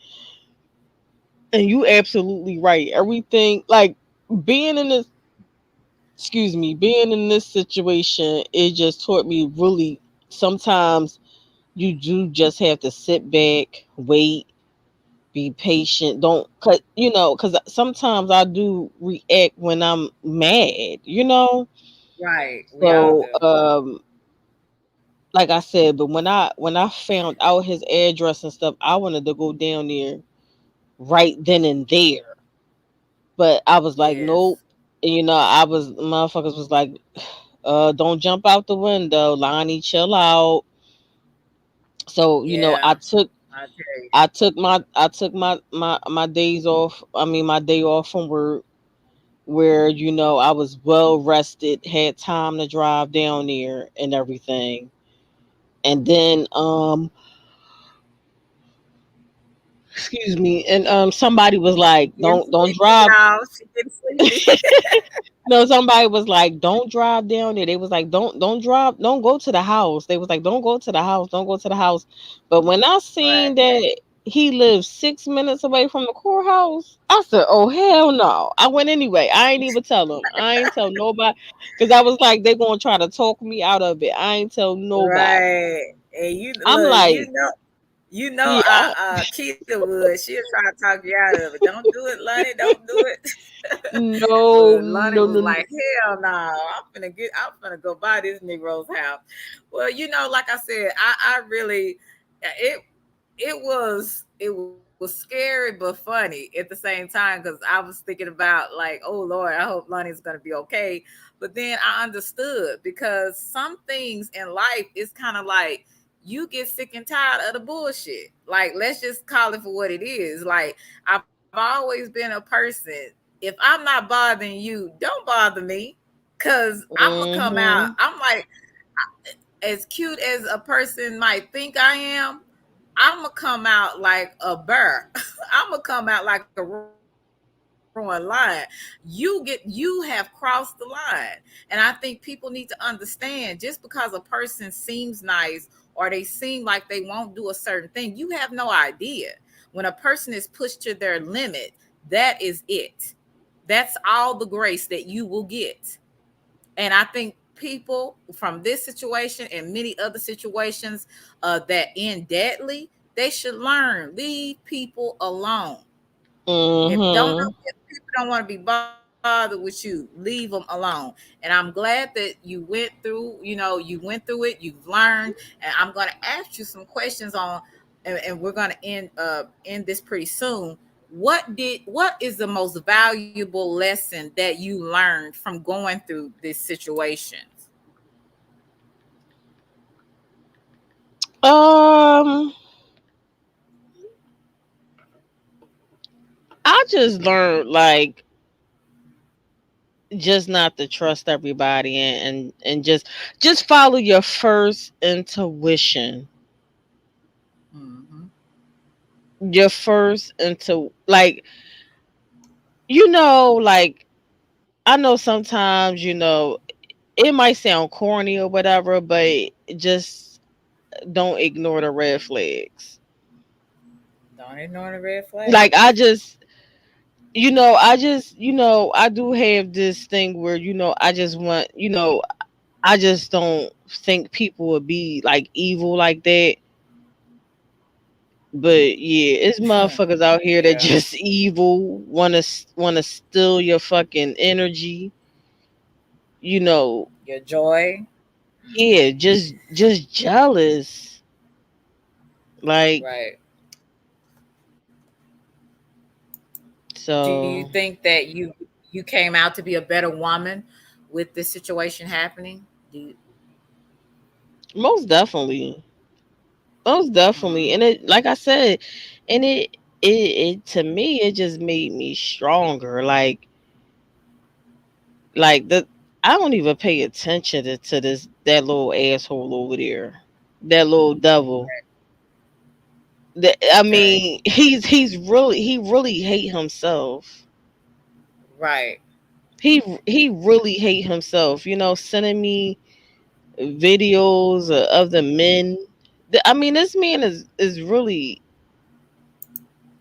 And you absolutely right. Everything like being in this being in this situation, it just taught me really sometimes you do just have to sit back, wait, be patient. Don't cut, because sometimes I do react when I'm mad, Right. We all So, do. like I said, but when I found out his address and stuff, I wanted to go down there right then and there. But I was like, nope. Yes. And, motherfuckers was like, don't jump out the window, Lonnie, chill out. So, Yeah. I tell you. I took my days off. I mean, my day off from work, where I was well rested, had time to drive down there and everything. And then excuse me, and somebody was like, Getting don't sleepy, drive. y'all. She getting sleepy. No, somebody was like, don't drive down there. They was like, don't drive, don't go to the house. They was like, don't go to the house, don't go to the house. But when I Right. seen that he lived 6 minutes away from the courthouse, I said, oh hell no. I went anyway. I ain't even tell them. I ain't tell nobody, because I was like, they gonna try to talk me out of it. I ain't tell nobody. Right. And you I'm look, like, yeah, Keita would. She'll try to talk you out of it. Don't do it, Lonnie. Don't do it. no, But Lonnie no, was no, like, no. hell no. I'm finna go buy this Negro's house. Well, like I said, I really it was scary but funny at the same time, because I was thinking about like, oh Lord, I hope Lonnie's gonna be okay. But then I understood, because some things in life is kind of like you get sick and tired of the bullshit. Like, let's just call it for what it is. Like, I've always been a person. If I'm not bothering you, don't bother me, cause I'm gonna come out. Hmm. I'm like, as cute as a person might think I am, I'm gonna come out like a bear. I'm gonna come out like a roaring lion. You have crossed the line, and I think people need to understand, just because a person seems nice or they seem like they won't do a certain thing, you have no idea. When a person is pushed to their limit, that is it. That's all the grace that you will get. And I think people from this situation and many other situations that end deadly, they should learn, leave people alone. Hmm. If people don't want to be bothered with you, leave them alone. And I'm glad that you went through, you went through it, you've learned. And I'm going to ask you some questions on, and we're going to end this pretty soon. What is the most valuable lesson that you learned from going through this situation? Um, I just learned like just not to trust everybody, and just follow your first intuition. Mm-hmm. Your first into like like I know sometimes it might sound corny or whatever, but just don't ignore the red flags. Don't ignore the red Like flags. I do have this thing where I just want I just don't think people would be like evil like that. But yeah, it's motherfuckers out here that Yeah, just evil, wanna steal your fucking energy. You know, your joy. yeah, just jealous. Like Right. Do you so. think that you came out to be a better woman with this situation happening? Do you, Most definitely. Most definitely. And mm, it, like I said, and it to me, it just made me stronger. Like the I don't even pay attention to this that little asshole over there. That little devil. I okay, mean, he really hate himself. right. He really hate himself. You know, sending me videos of the men. I mean, this man is really.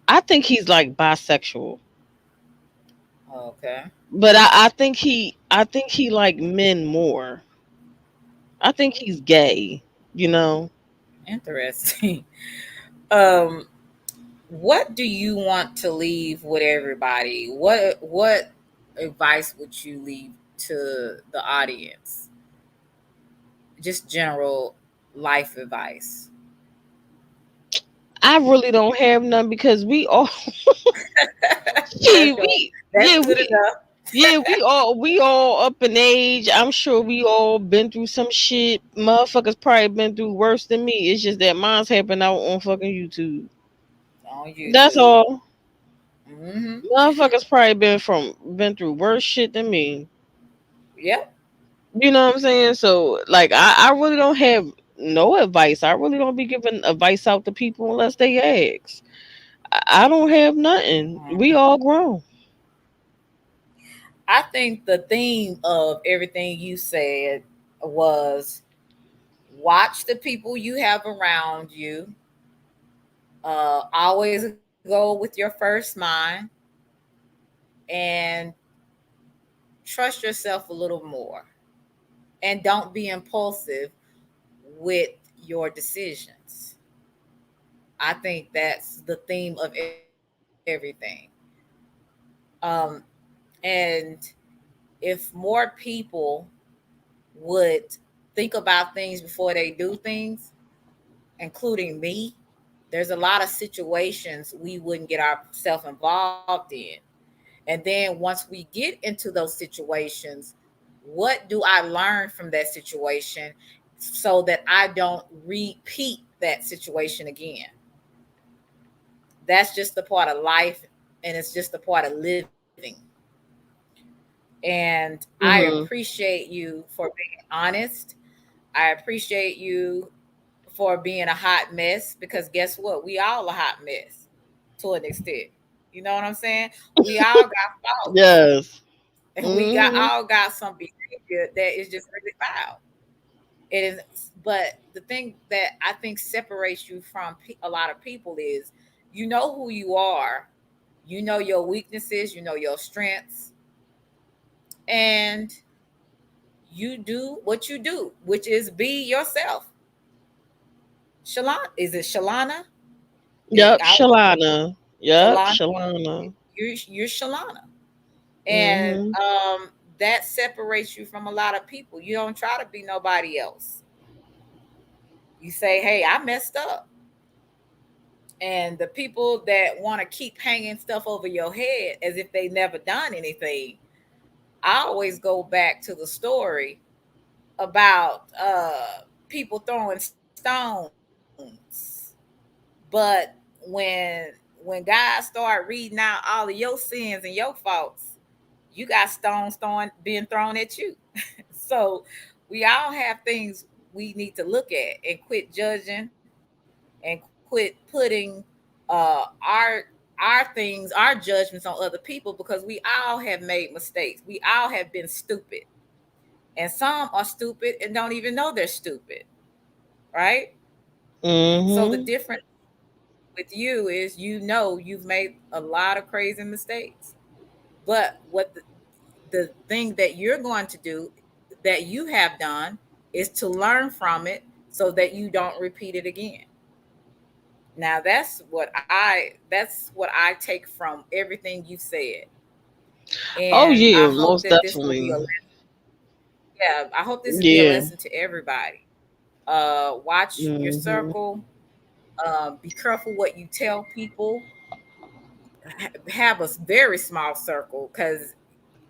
I think he's like bisexual, Okay, but I think he like men more. I think he's gay. You know. interesting. um, what do you want to leave with everybody? What advice would you leave to the audience? Just general life advice. I really don't have none because we all That's yeah, your, we that's yeah good we enough. yeah we all up in age. I'm sure we all been through some shit. Motherfuckers probably been through worse than me. It's just that mine's happened out on fucking YouTube. On That's YouTube. all. Mm-hmm. Motherfuckers probably been through worse shit than me. Yep. You know what I'm saying? So like I really don't have no advice. I really don't be giving advice out to people unless they ask. I don't have nothing. We Mhm. all grown. I think the theme of everything you said was watch the people you have around you. Always go with your first mind and trust yourself a little more. And don't be impulsive with your decisions. I think that's the theme of everything. Um, and if more people would think about things before they do things, including me, there's a lot of situations we wouldn't get ourselves involved in. And then once we get into those situations, what do I learn from that situation so that I don't repeat that situation again? That's just a part of life and it's just a part of living. And I Mhm. appreciate you for being honest. I appreciate you for being a hot mess because guess what? We all a hot mess to an extent. You know what I'm saying? We all got faults Yes. and we got all Mhm. got some behavior that is just really foul. It is, but the thing that I think separates you from a lot of people is you know who you are, you know your weaknesses, you know your strengths, and you do what you do, which is be yourself. Shalana, is it Shalana? Yep, I, Shalana. Yep, Shalana, Shalana. you're Shalana, and Mhm. that separates you from a lot of people. You don't try to be nobody else. You say, "Hey, I messed up," and the people that want to keep hanging stuff over your head as if they never done anything. I always go back to the story about people throwing stones, but when God start reading out all of your sins and your faults, you got stones being thrown at you. So we all have things we need to look at and quit judging and quit putting our things, our judgments on other people because we all have made mistakes. We all have been stupid. And some are stupid and don't even know they're stupid, right? So the Mhm. difference with you is you know you've made a lot of crazy mistakes. But what the thing that you're going to do that you have done is to learn from it so that you don't repeat it again. Now that's what I take from everything you said. Oh And I yeah, hope most that this will be a definitely. yeah, I hope this will be a Yeah. lesson to everybody. Watch your Mhm. circle. Be careful what you tell people. Have a very small circle because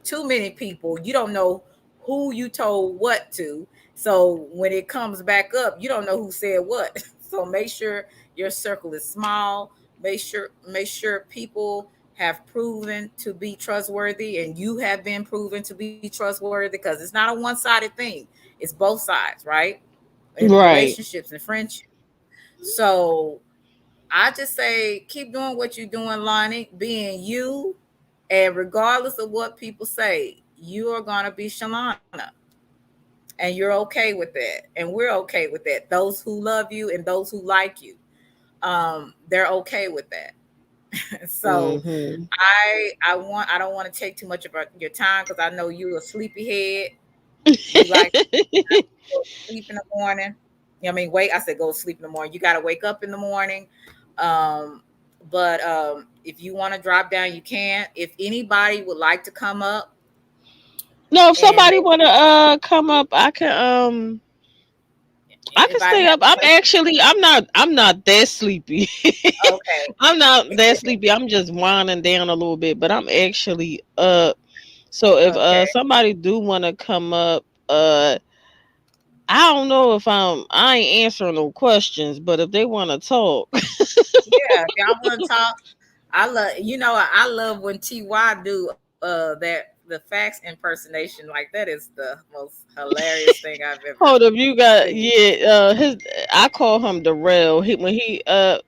too many people, you don't know who you told what to. So when it comes back up, you don't know who said what. So make sure your circle is small. Make sure people have proven to be trustworthy, and you have been proven to be trustworthy, because it's not a one-sided thing. It's both sides, right? In Right. relationships and friendships. So I just say keep doing what you're doing, Lonnie, being you, and regardless of what people say, you are gonna be Shalana, and you're okay with that, and we're okay with that. Those who love you and those who like you, they're okay with that. So Hmm. I don't want to take too much of your time, because I know you're a sleepyhead. You like to go to sleep in the morning. I mean, wait, I said go to sleep in the morning. You got to wake up in the morning. Um, but if you want to drop down, you can. If anybody would like to come up No, if and somebody wanna come up, I can anybody stay have up. a question, I'm not that sleepy. okay, I'm not that sleepy. I'm just winding down a little bit, but I'm actually up. So if okay, somebody do want to come up, I don't know if I ain't answering no questions, but if they want to talk. yeah. If y'all want to talk, I love, I love when Ty do that, the fax impersonation. Like, that is the most hilarious thing I've ever Hold up, you got, seen. yeah, his, I call him Darrell. When he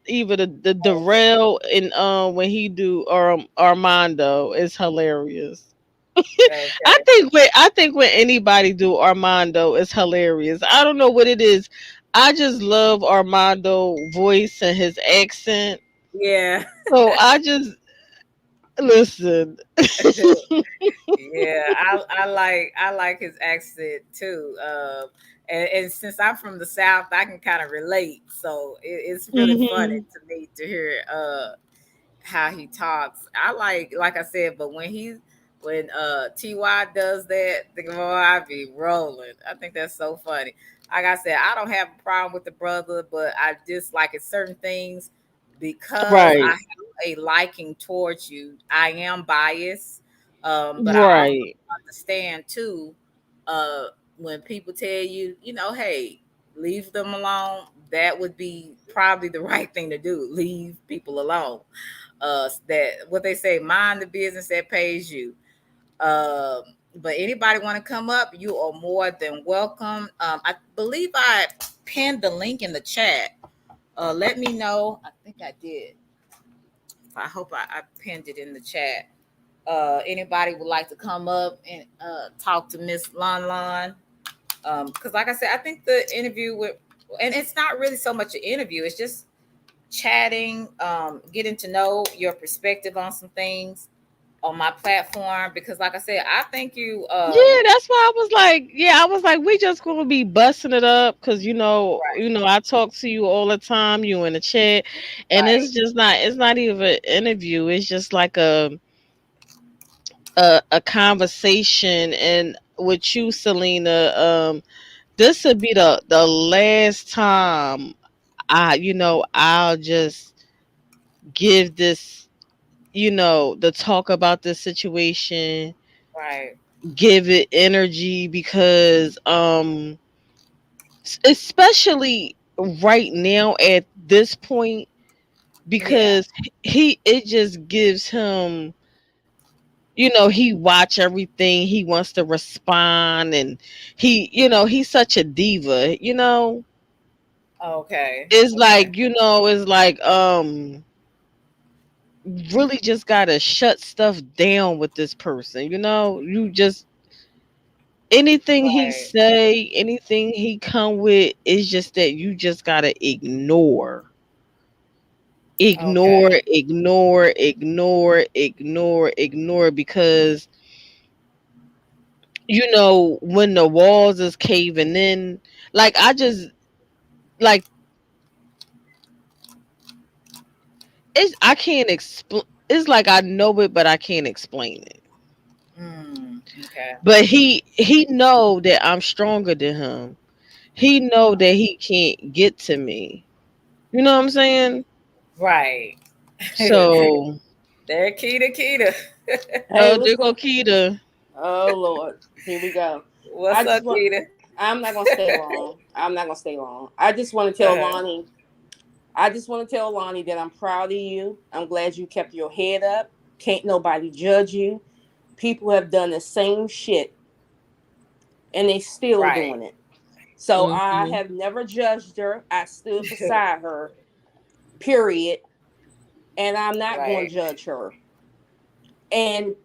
either the Okay, Darrell and when he do Armando is hilarious. okay, I think when anybody do Armando is hilarious. I don't know what it is. I just love Armando voice and his accent. yeah. So I just listen. Yeah, I like his accent too. And since I'm from the South, I can kind of relate. So it's really funny Hmm. to me to hear how he talks. I like I said, but when Ty does that, the boy, I be rolling. I think that's so funny. Like I said, I don't have a problem with the brother, but I dislike it certain things, because I Right. have a liking towards you. I am biased, but I also Right. understand too, uh, when people tell you, hey, leave them alone. That would be probably the right thing to do. Leave people alone. That what they say, mind the business that pays you. Um, but anybody want to come up, you are more than welcome. I believe I pinned the link in the chat. Let me know. I think I did. I hope I pinned it in the chat. Anybody would like to come up and talk to Miss Lon, because like I said, I think the interview with, and it's not really so much an interview, it's just chatting, getting to know your perspective on some things on my platform, because like I said, I think you Yeah, that's why I was like, yeah, I was like, we just gonna be busting it up because I talk to you all the time, you in the chat, and right, it's not even an interview. It's just like a conversation, and with you, Selena, this would be the last time I'll just give this, the talk about this situation, right, give it energy because especially right now at this point, yeah, because it just gives him, he watch everything, he wants to respond, and he's such a diva, okay, it's okay, like, it's like really just gotta shut stuff down with this person, you just, anything he right, say, anything he come with, is just that you just gotta ignore, okay, ignore, ignore, ignore, ignore, because when the walls is caving in, like I just, like, I can't explain. It's like I know it, but I can't explain it. okay, But he know that I'm stronger than him. He know that he can't get to me. You know what I'm saying? right. So, There, Keita. Hey, what's there going go Keita. Oh Lord, here we go. I What's just up, want. Keita? I'm not gonna stay long. I'm not gonna stay long. I just want to tell Uh-huh. Lonnie. I just want to tell Lonnie that I'm proud of you. I'm glad you kept your head up. Can't nobody judge you. People have done the same shit and they still Right. doing it. So I Mm-hmm. have never judged her. I stood beside her. Period. And I'm not going Right. to judge her. And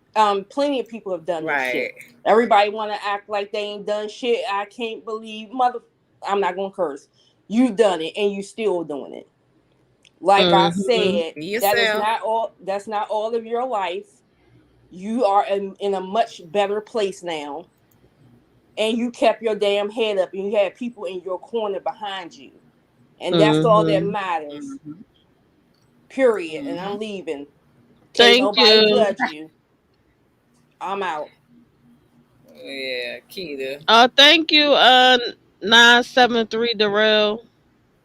plenty of people have done this Right. shit. Everybody want to act like they ain't done shit. I can't believe mother. I'm not gonna curse. You done it, and you still doing it. Like I Mm-hmm. said, Be that is yourself. not all. That's not all of your life. You are in a much better place now, and you kept your damn head up, and you had people in your corner behind you, and that's all that Mm-hmm. matters. Hmm. Period. And Hmm. I'm leaving. Can't Thank nobody you. judge you. I'm out. Yeah, Keita. Thank you, 973 Darrell.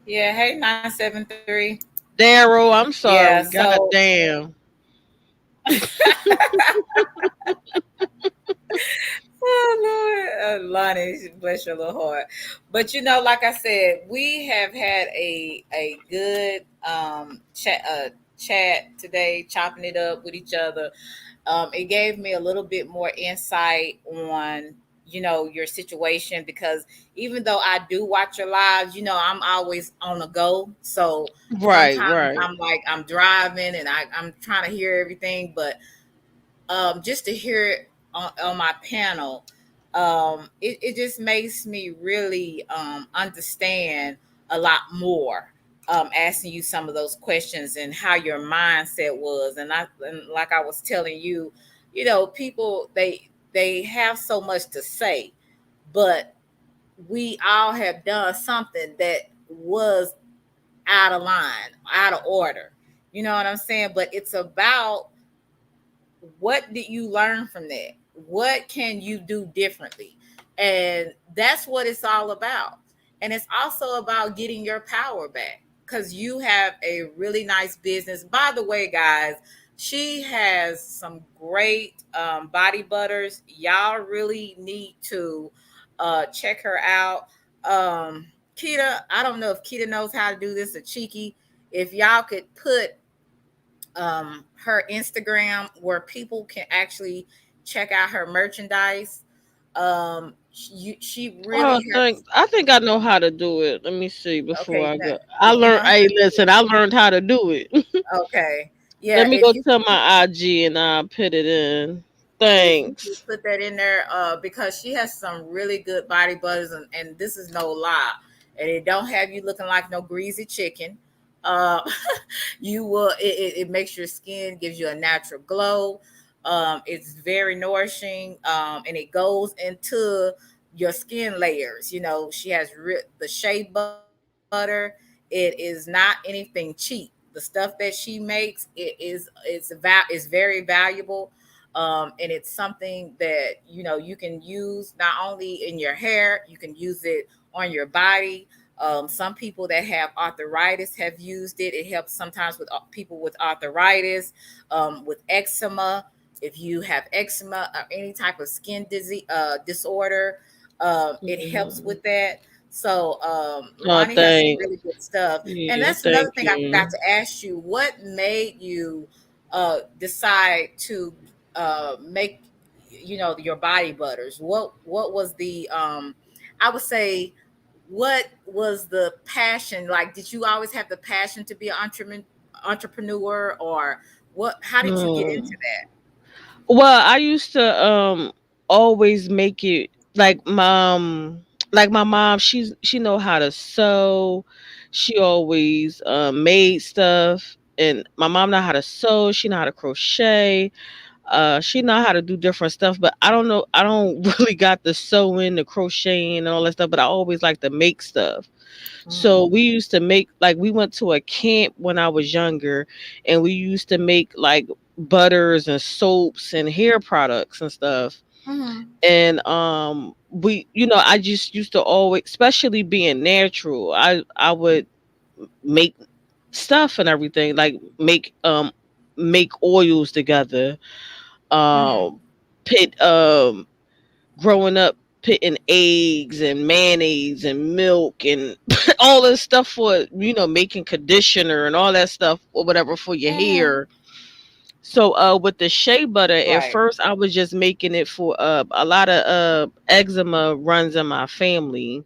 Yeah, hey 973. Daryl, I'm Yeah, sorry. so God damn. oh Lord, Lonnie, bless your little heart. But like I said, we have had a good chat today, chopping it up with each other. It gave me a little bit more insight on your situation, because even though I do watch your lives, I'm always on the go. So Right, sometimes right. I'm like I'm driving and I'm trying to hear everything, but just to hear it on my panel, it just makes me really understand a lot more. Asking you some of those questions and how your mindset was, and like I was telling you, people they have so much to say, but we all have done something that was out of line, out of order. You know what I'm saying? But it's about what did you learn from that? What can you do differently? And that's what it's all about. And it's also about getting your power back, because you have a really nice business. By the way, guys, she has some great body butters. Y'all really need to check her out. Kita, I don't know if Kita knows how to do this, a cheeky. If y'all could put her Instagram where people can actually check out her merchandise. She really Oh, has. I think I know how to do it. Let me see before Okay, I now, go. I if you know learned. how Hey, to do listen, I learned how to do it. it, okay, Let yeah. me go to my IG and I'll put it in. If you could Thanks. put that in there, because she has some really good body butters, and this is no lie, and it don't have you looking like no greasy chicken. Uh, you will. It makes your skin, gives you a natural glow. It's very nourishing, and it goes into your skin layers. She has the shea butter. It is not anything cheap. The stuff that she makes, is very valuable. And it's something that you can use not only in your hair, you can use it on your body. Some people that have arthritis have used it. It helps sometimes with people with arthritis, with eczema. If you have eczema or any type of skin disease disorder, it helps Mhm. with that. So Oh, Lonnie has some really thanks. good stuff. And Yeah, that's another thank thing I forgot you. to ask you. What made you decide to make your body butters? What was the I would say, what was the passion? Like, did you always have the passion to be an entrepreneur, or what? How did you get into Hmm. that? Well, I used to always make it like my mom. She know how to sew. She always made stuff, and my mom know how to sew. She know how to crochet. She know how to do different stuff, but I don't know. I don't really got the sewing, the crocheting, and all that stuff. But I always like to make stuff. So Mm-hmm. we used to make like we went to a camp when I was younger, and we used to make like butters and soaps and hair products and stuff. Mm-hmm. And we, I just used to always, especially being natural, I would make stuff and everything, like make oils together. Mm-hmm. Um pit growing up putting eggs and mayonnaise and milk and all this stuff for, making conditioner and all that stuff or whatever for your Mhm. hair. So with the shea butter, at Right. first I was just making it for a lot of eczema runs in my family.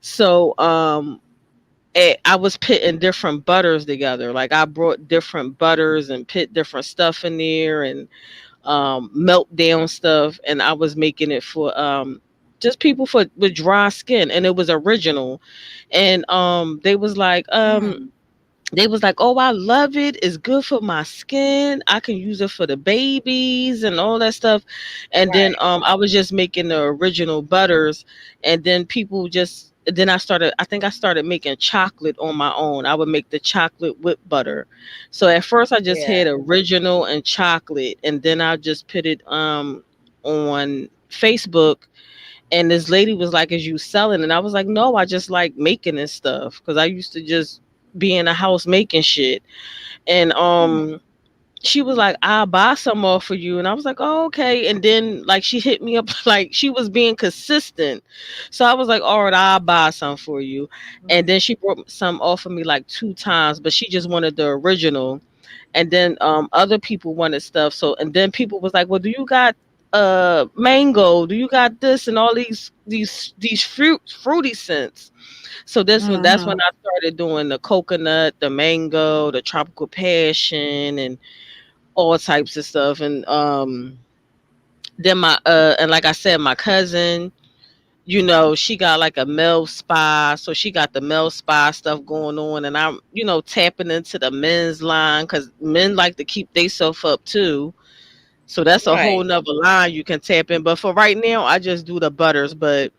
So I was putting different butters together. Like I brought different butters and put different stuff in there and melt down stuff, and I was making it for just people for with dry skin, and it was original. And Mm. they was like, "Oh, I love it. It's good for my skin. I can use it for the babies and all that stuff." And then Right. I was just making the original butters, and then people just then I think I started making chocolate on my own. I would make the chocolate with butter. So at first I just Yeah. had original and chocolate, and then I just put it on Facebook, and this lady was like, "Is you selling?" And I was like, "No, I just like making this stuff because I used to just be in the house making shit." And Mm. she was like, "I'll buy some more for you." And I was like, "Oh, okay." And then like she hit me up like she was being consistent. So I was like, "All right, I'll buy some for you." And then she brought some off of me like two times, but she just wanted the original. And then other people wanted stuff. So and then people was like, "Well, do you got mango? Do you got this and all these fruity scents?" So that's when Mm-hmm. I started doing the coconut, the mango, the tropical passion, and all types of stuff. And then my and like I said, my cousin, she got like a male spa, so she got the male spa stuff going on, and I'm tapping into the men's line because men like to keep themselves up too. So that's a whole Right. nother line you can tap in. But for right now, I just do the butters. But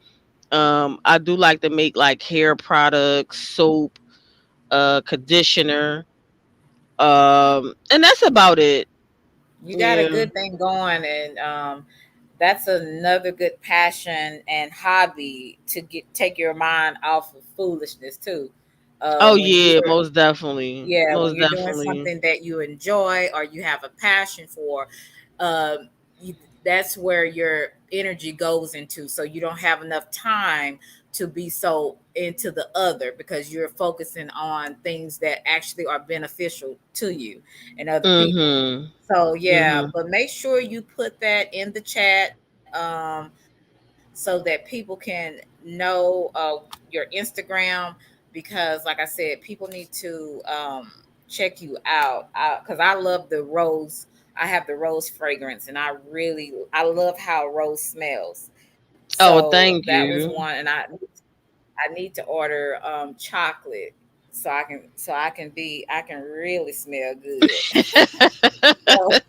I do like to make like hair products, soap, conditioner, and that's about it. You got a Yeah. good thing going, and that's another good passion and hobby to get take your mind off of foolishness too. Oh When yeah, you're most definitely, Yeah, when most you're doing definitely. something that you enjoy or you have a passion for, um, you, that's where your energy goes into. So you don't have enough time to be so into the other because you're focusing on things that actually are beneficial to you and other people. Mhm. So yeah, Mhm. but make sure you put that in the chat, so that people can know your Instagram, because like I said, people need to check you out because I love the rose. I have the rose fragrance, and I love how rose smells. Oh, So thank that was you. one, and I need to order chocolate so I can really smell good. So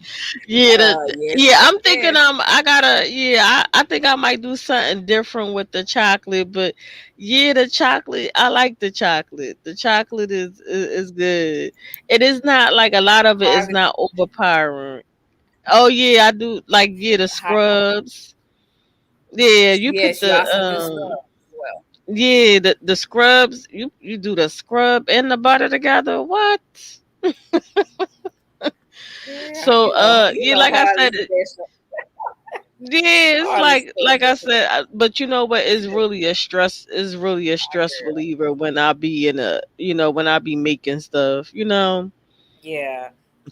Yeah, yes, yeah. I'm thinking yes, I gotta. Yeah, I think I might do something different with the chocolate. But yeah, the chocolate. I like the chocolate. The chocolate is good. It is not like a lot of it is Harvey. not overpowering. Oh yeah, I do like the Har- scrubs. Yeah, you put yes, you the also do scrubs as well. yeah, the scrubs. You do the scrub and the butter together. What? Yeah, So you yeah, know, like I Harley said, special. yeah, it's Harley like I special. said, but you know what? It's really a stress Girl. reliever when I be in a when I be making stuff. Yeah,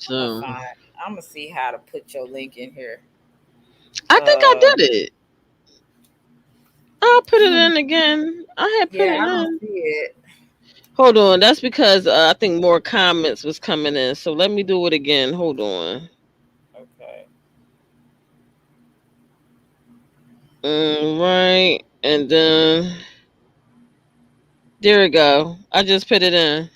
I'm gonna So find. I'm gonna see how to put your link in here. I think I Uh, did it. I'll put it in again. I had put yeah, it I don't in. see it. Hold on, that's because I think more comments was coming in. So let me do it again. Hold on. Okay. Right, and then there we go. I just put it in.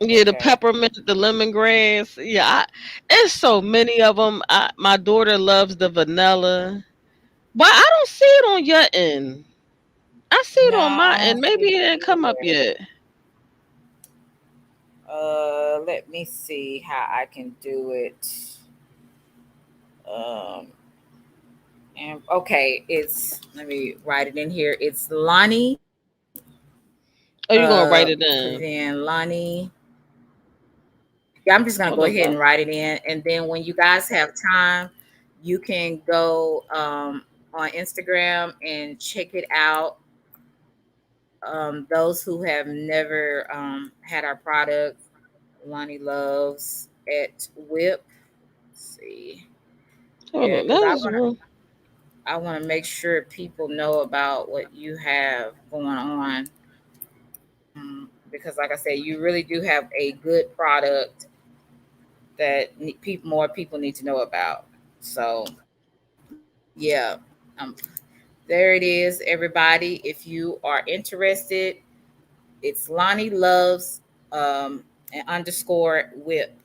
Yeah, the Okay. peppermint, the lemongrass. Yeah, it's so many of them. My daughter loves the vanilla. But I don't see it on your end. I see it No, on my I end. don't Maybe see it it didn't come up either. yet. Let me see how I can do it. Um, and okay, it's let me write it in here. It's Lonnie. Oh, you're gonna write Put it it in. in Lonnie. Yeah, I'm just gonna go Hold ahead on. and write it in, and then when you guys have time, You can go on Instagram and check it out. Those who have never had our product, Lonnie Loves at Whip. Let's see, Hold yeah, on, because that is real. I want to make sure people know about what you have going on. Because, like I said, you really do have a good product that more people need to know about. So, yeah, there it is, everybody. If you are interested, it's Lonnie Loves an underscore whip.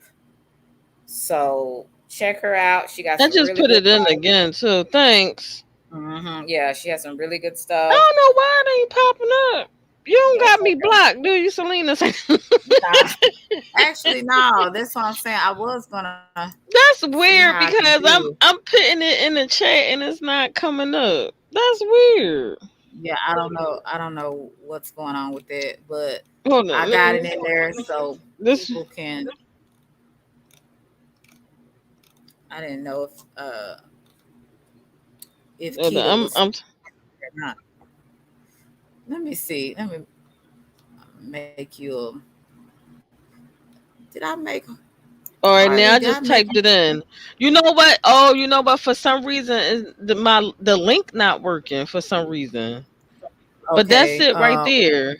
So check her out. She got I some just really put good it in products. again too. Thanks. Yeah, she has some really good I stuff. don't know why it ain't popping up. You don't That's got me okay. blocked, do you, Selena? Nah, actually, no. That's what I'm saying. I was gonna That's see how I weird can because do. I'm putting it in the chat and it's not coming up. That's weird. Yeah, I don't know. I don't know what's going on with it, but Hold I on, let got me it in there so this. people can. I didn't know if Hold Keita on, was or not. Let me see. Let me make you. Did I make all right, Harley? now I Did I just make? typed it in. You know what? Oh, you know what? For some reason, is the link not working for some reason. But that's Okay. it right there.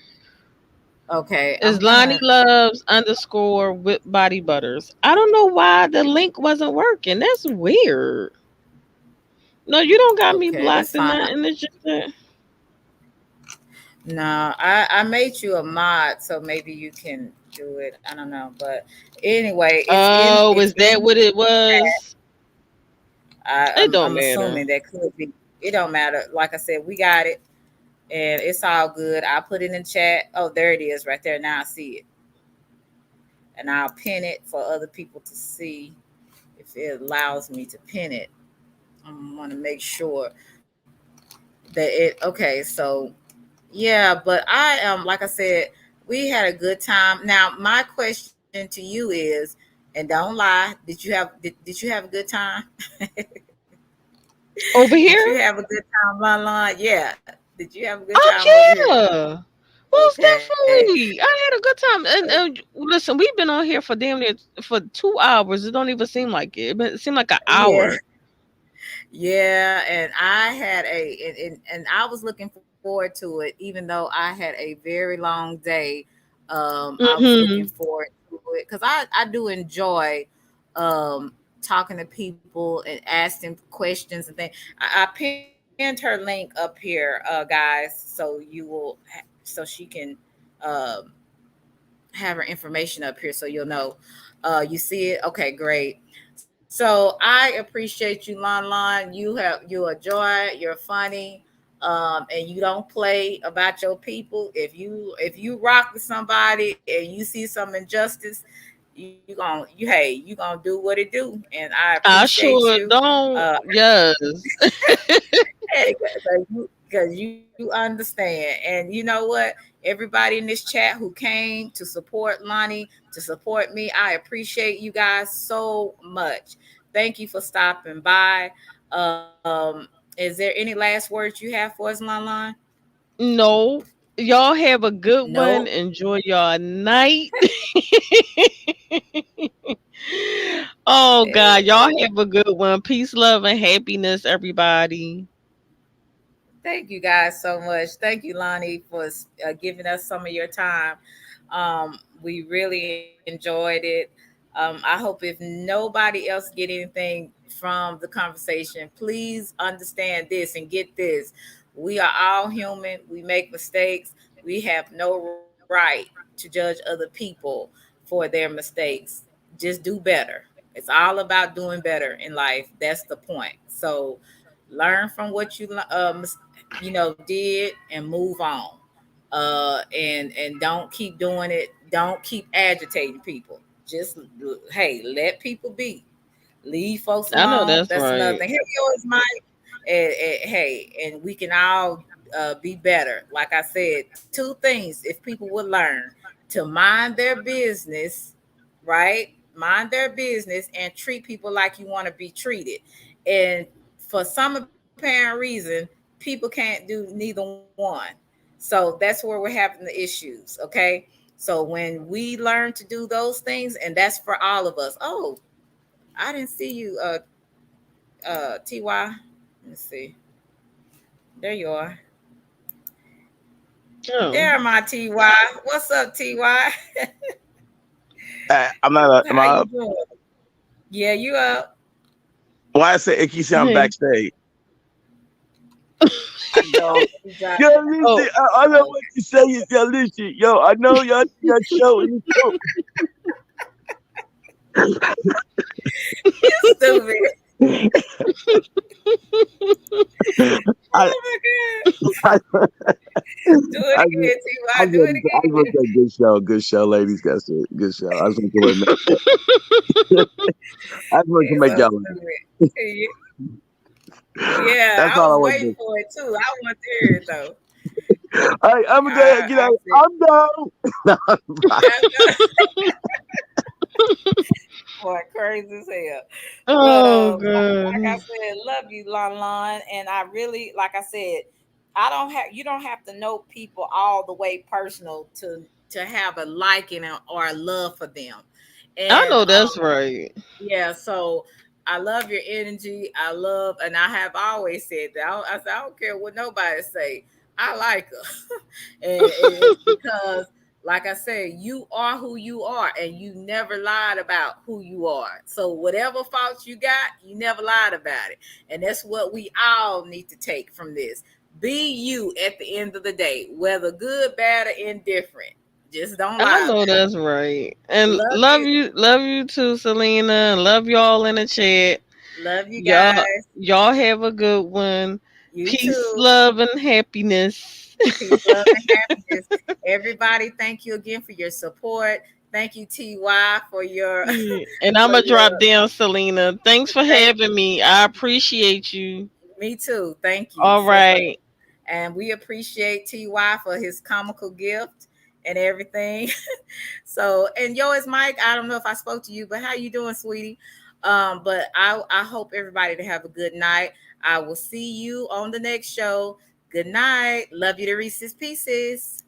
Okay. Is I'm Lonnie gonna. Loves underscore whip body butters. I don't know why the link wasn't working. That's weird. No, you don't got me Okay, that's blocked or fine. nothing. It's just that. No, I made you a mod, so maybe you can do it. I don't know, but anyway, Oh, it's is that in. what it was? It don't I'm matter. assuming that could be. It don't matter. Like I said, we got it, and it's all good. I put it in chat. Oh, there it is, right there. Now I see it, and I'll pin it for other people to see if it allows me to pin it. I want to make sure that it. Okay, so yeah, but I like I said, we had a good time. Now, my question to you is, and don't lie, did you have a good time? Over Did you here? have a good time, Lon? Yeah. Did you have a good time Oh over here? yeah. Most Okay. definitely. I had a good time. And listen, we've been on here for damn near for 2 hours. It don't even seem like it. It seemed like an Yeah. hour. Yeah, and I had and I was looking forward to it, even though I had a very long day. I was looking Mm-hmm. forward to it because I do enjoy um, talking to people and asking questions and things. I pinned her link up here, guys, so you will, so she can um, have her information up here, so you'll know. You see it? Okay, great. So I appreciate you, Lon Lon. You're a joy. You're funny, and you don't play about your people. If you rock with somebody and you see some injustice, you gonna do what it do, and I I appreciate you. sure don't. Yes. Because you understand, and you know what? Everybody in this chat who came to support Lonnie, to support me, I appreciate you guys so much. Thank you for stopping by. Is there any last words you have for us, Lon Lon? No. Y'all have a good Nope. one. Enjoy your night. Oh Eh, God, y'all have a good one. Peace, love, and happiness, everybody. Thank you guys so much. Thank you, Lonnie, for giving us some of your time. We really enjoyed it. I hope if nobody else get anything from the conversation, please understand this and get this. We are all human. We make mistakes. We have no right to judge other people for their mistakes. Just do better. It's all about doing better in life. That's the point. So learn from what you did and move on. And don't keep doing it. Don't keep agitating people. Just hey, let people be. Leave folks I know alone. that's That's another right. thing. Hey, yours, Mike. Hey, and we can all be better. Like I said, two things. If people would learn to mind their business, right? Mind their business and treat people like you want to be treated. And for some apparent reason, people can't do neither one. So that's where we're having the issues. Okay. So when we learn to do those things, and that's for all of us. Oh, I didn't see you, TY. Let me see. There you are. Oh. There, my TY. What's up, TY? I'm not. Am How I you up? doing? Yeah, you up? Why I say it keeps saying I'm Hey. backstage? I know. You got. Yo, listen, Oh. I know what you say. Yo, listen, yo, I know y'all show and it's You stupid. I, Oh my god. I, Do it I, again, I TY. Do it just want to again. say good show, ladies. That's it, good show. I just want to I just want to It's make so y'all. stupid. Yeah, That's I all I was want to waiting do. for it too. I want to hear it though. All right, I'm gonna get I out. said, I'm down. boy, crazy as hell. But Oh like I god. said, love you, Lon. And I really, like I said, I don't have you don't have to know people all the way personal to have a liking or a love for them. I And know that's right. yeah, so I love your energy. I love, and I have always said that. I said I don't care what nobody say. I like her, and it's because, like I said, you are who you are, and you never lied about who you are. So whatever faults you got, you never lied about it, and that's what we all need to take from this. Be you at the end of the day, whether good, bad, or indifferent. Just don't I lie know about it. that's right. And Love you, love you too, Selena. Love y'all in the chat. love you Y'all, guys. y'all have a good one. You Peace, too. love, and happiness. Peace, love, and happiness. Everybody, thank you again for your support. Thank you, TY, for your Yeah. And I'm for gonna drop your down, Selena. Thanks for thank having me. I appreciate you. me too. Thank you All so much. right. And we appreciate TY for his comical gift and everything. So, and yours, Mike, I don't know if I spoke to you, but how you doing, sweetie? But I hope everybody to have a good night. I will see you on the next show. Good night. Love you to Reese's Pieces.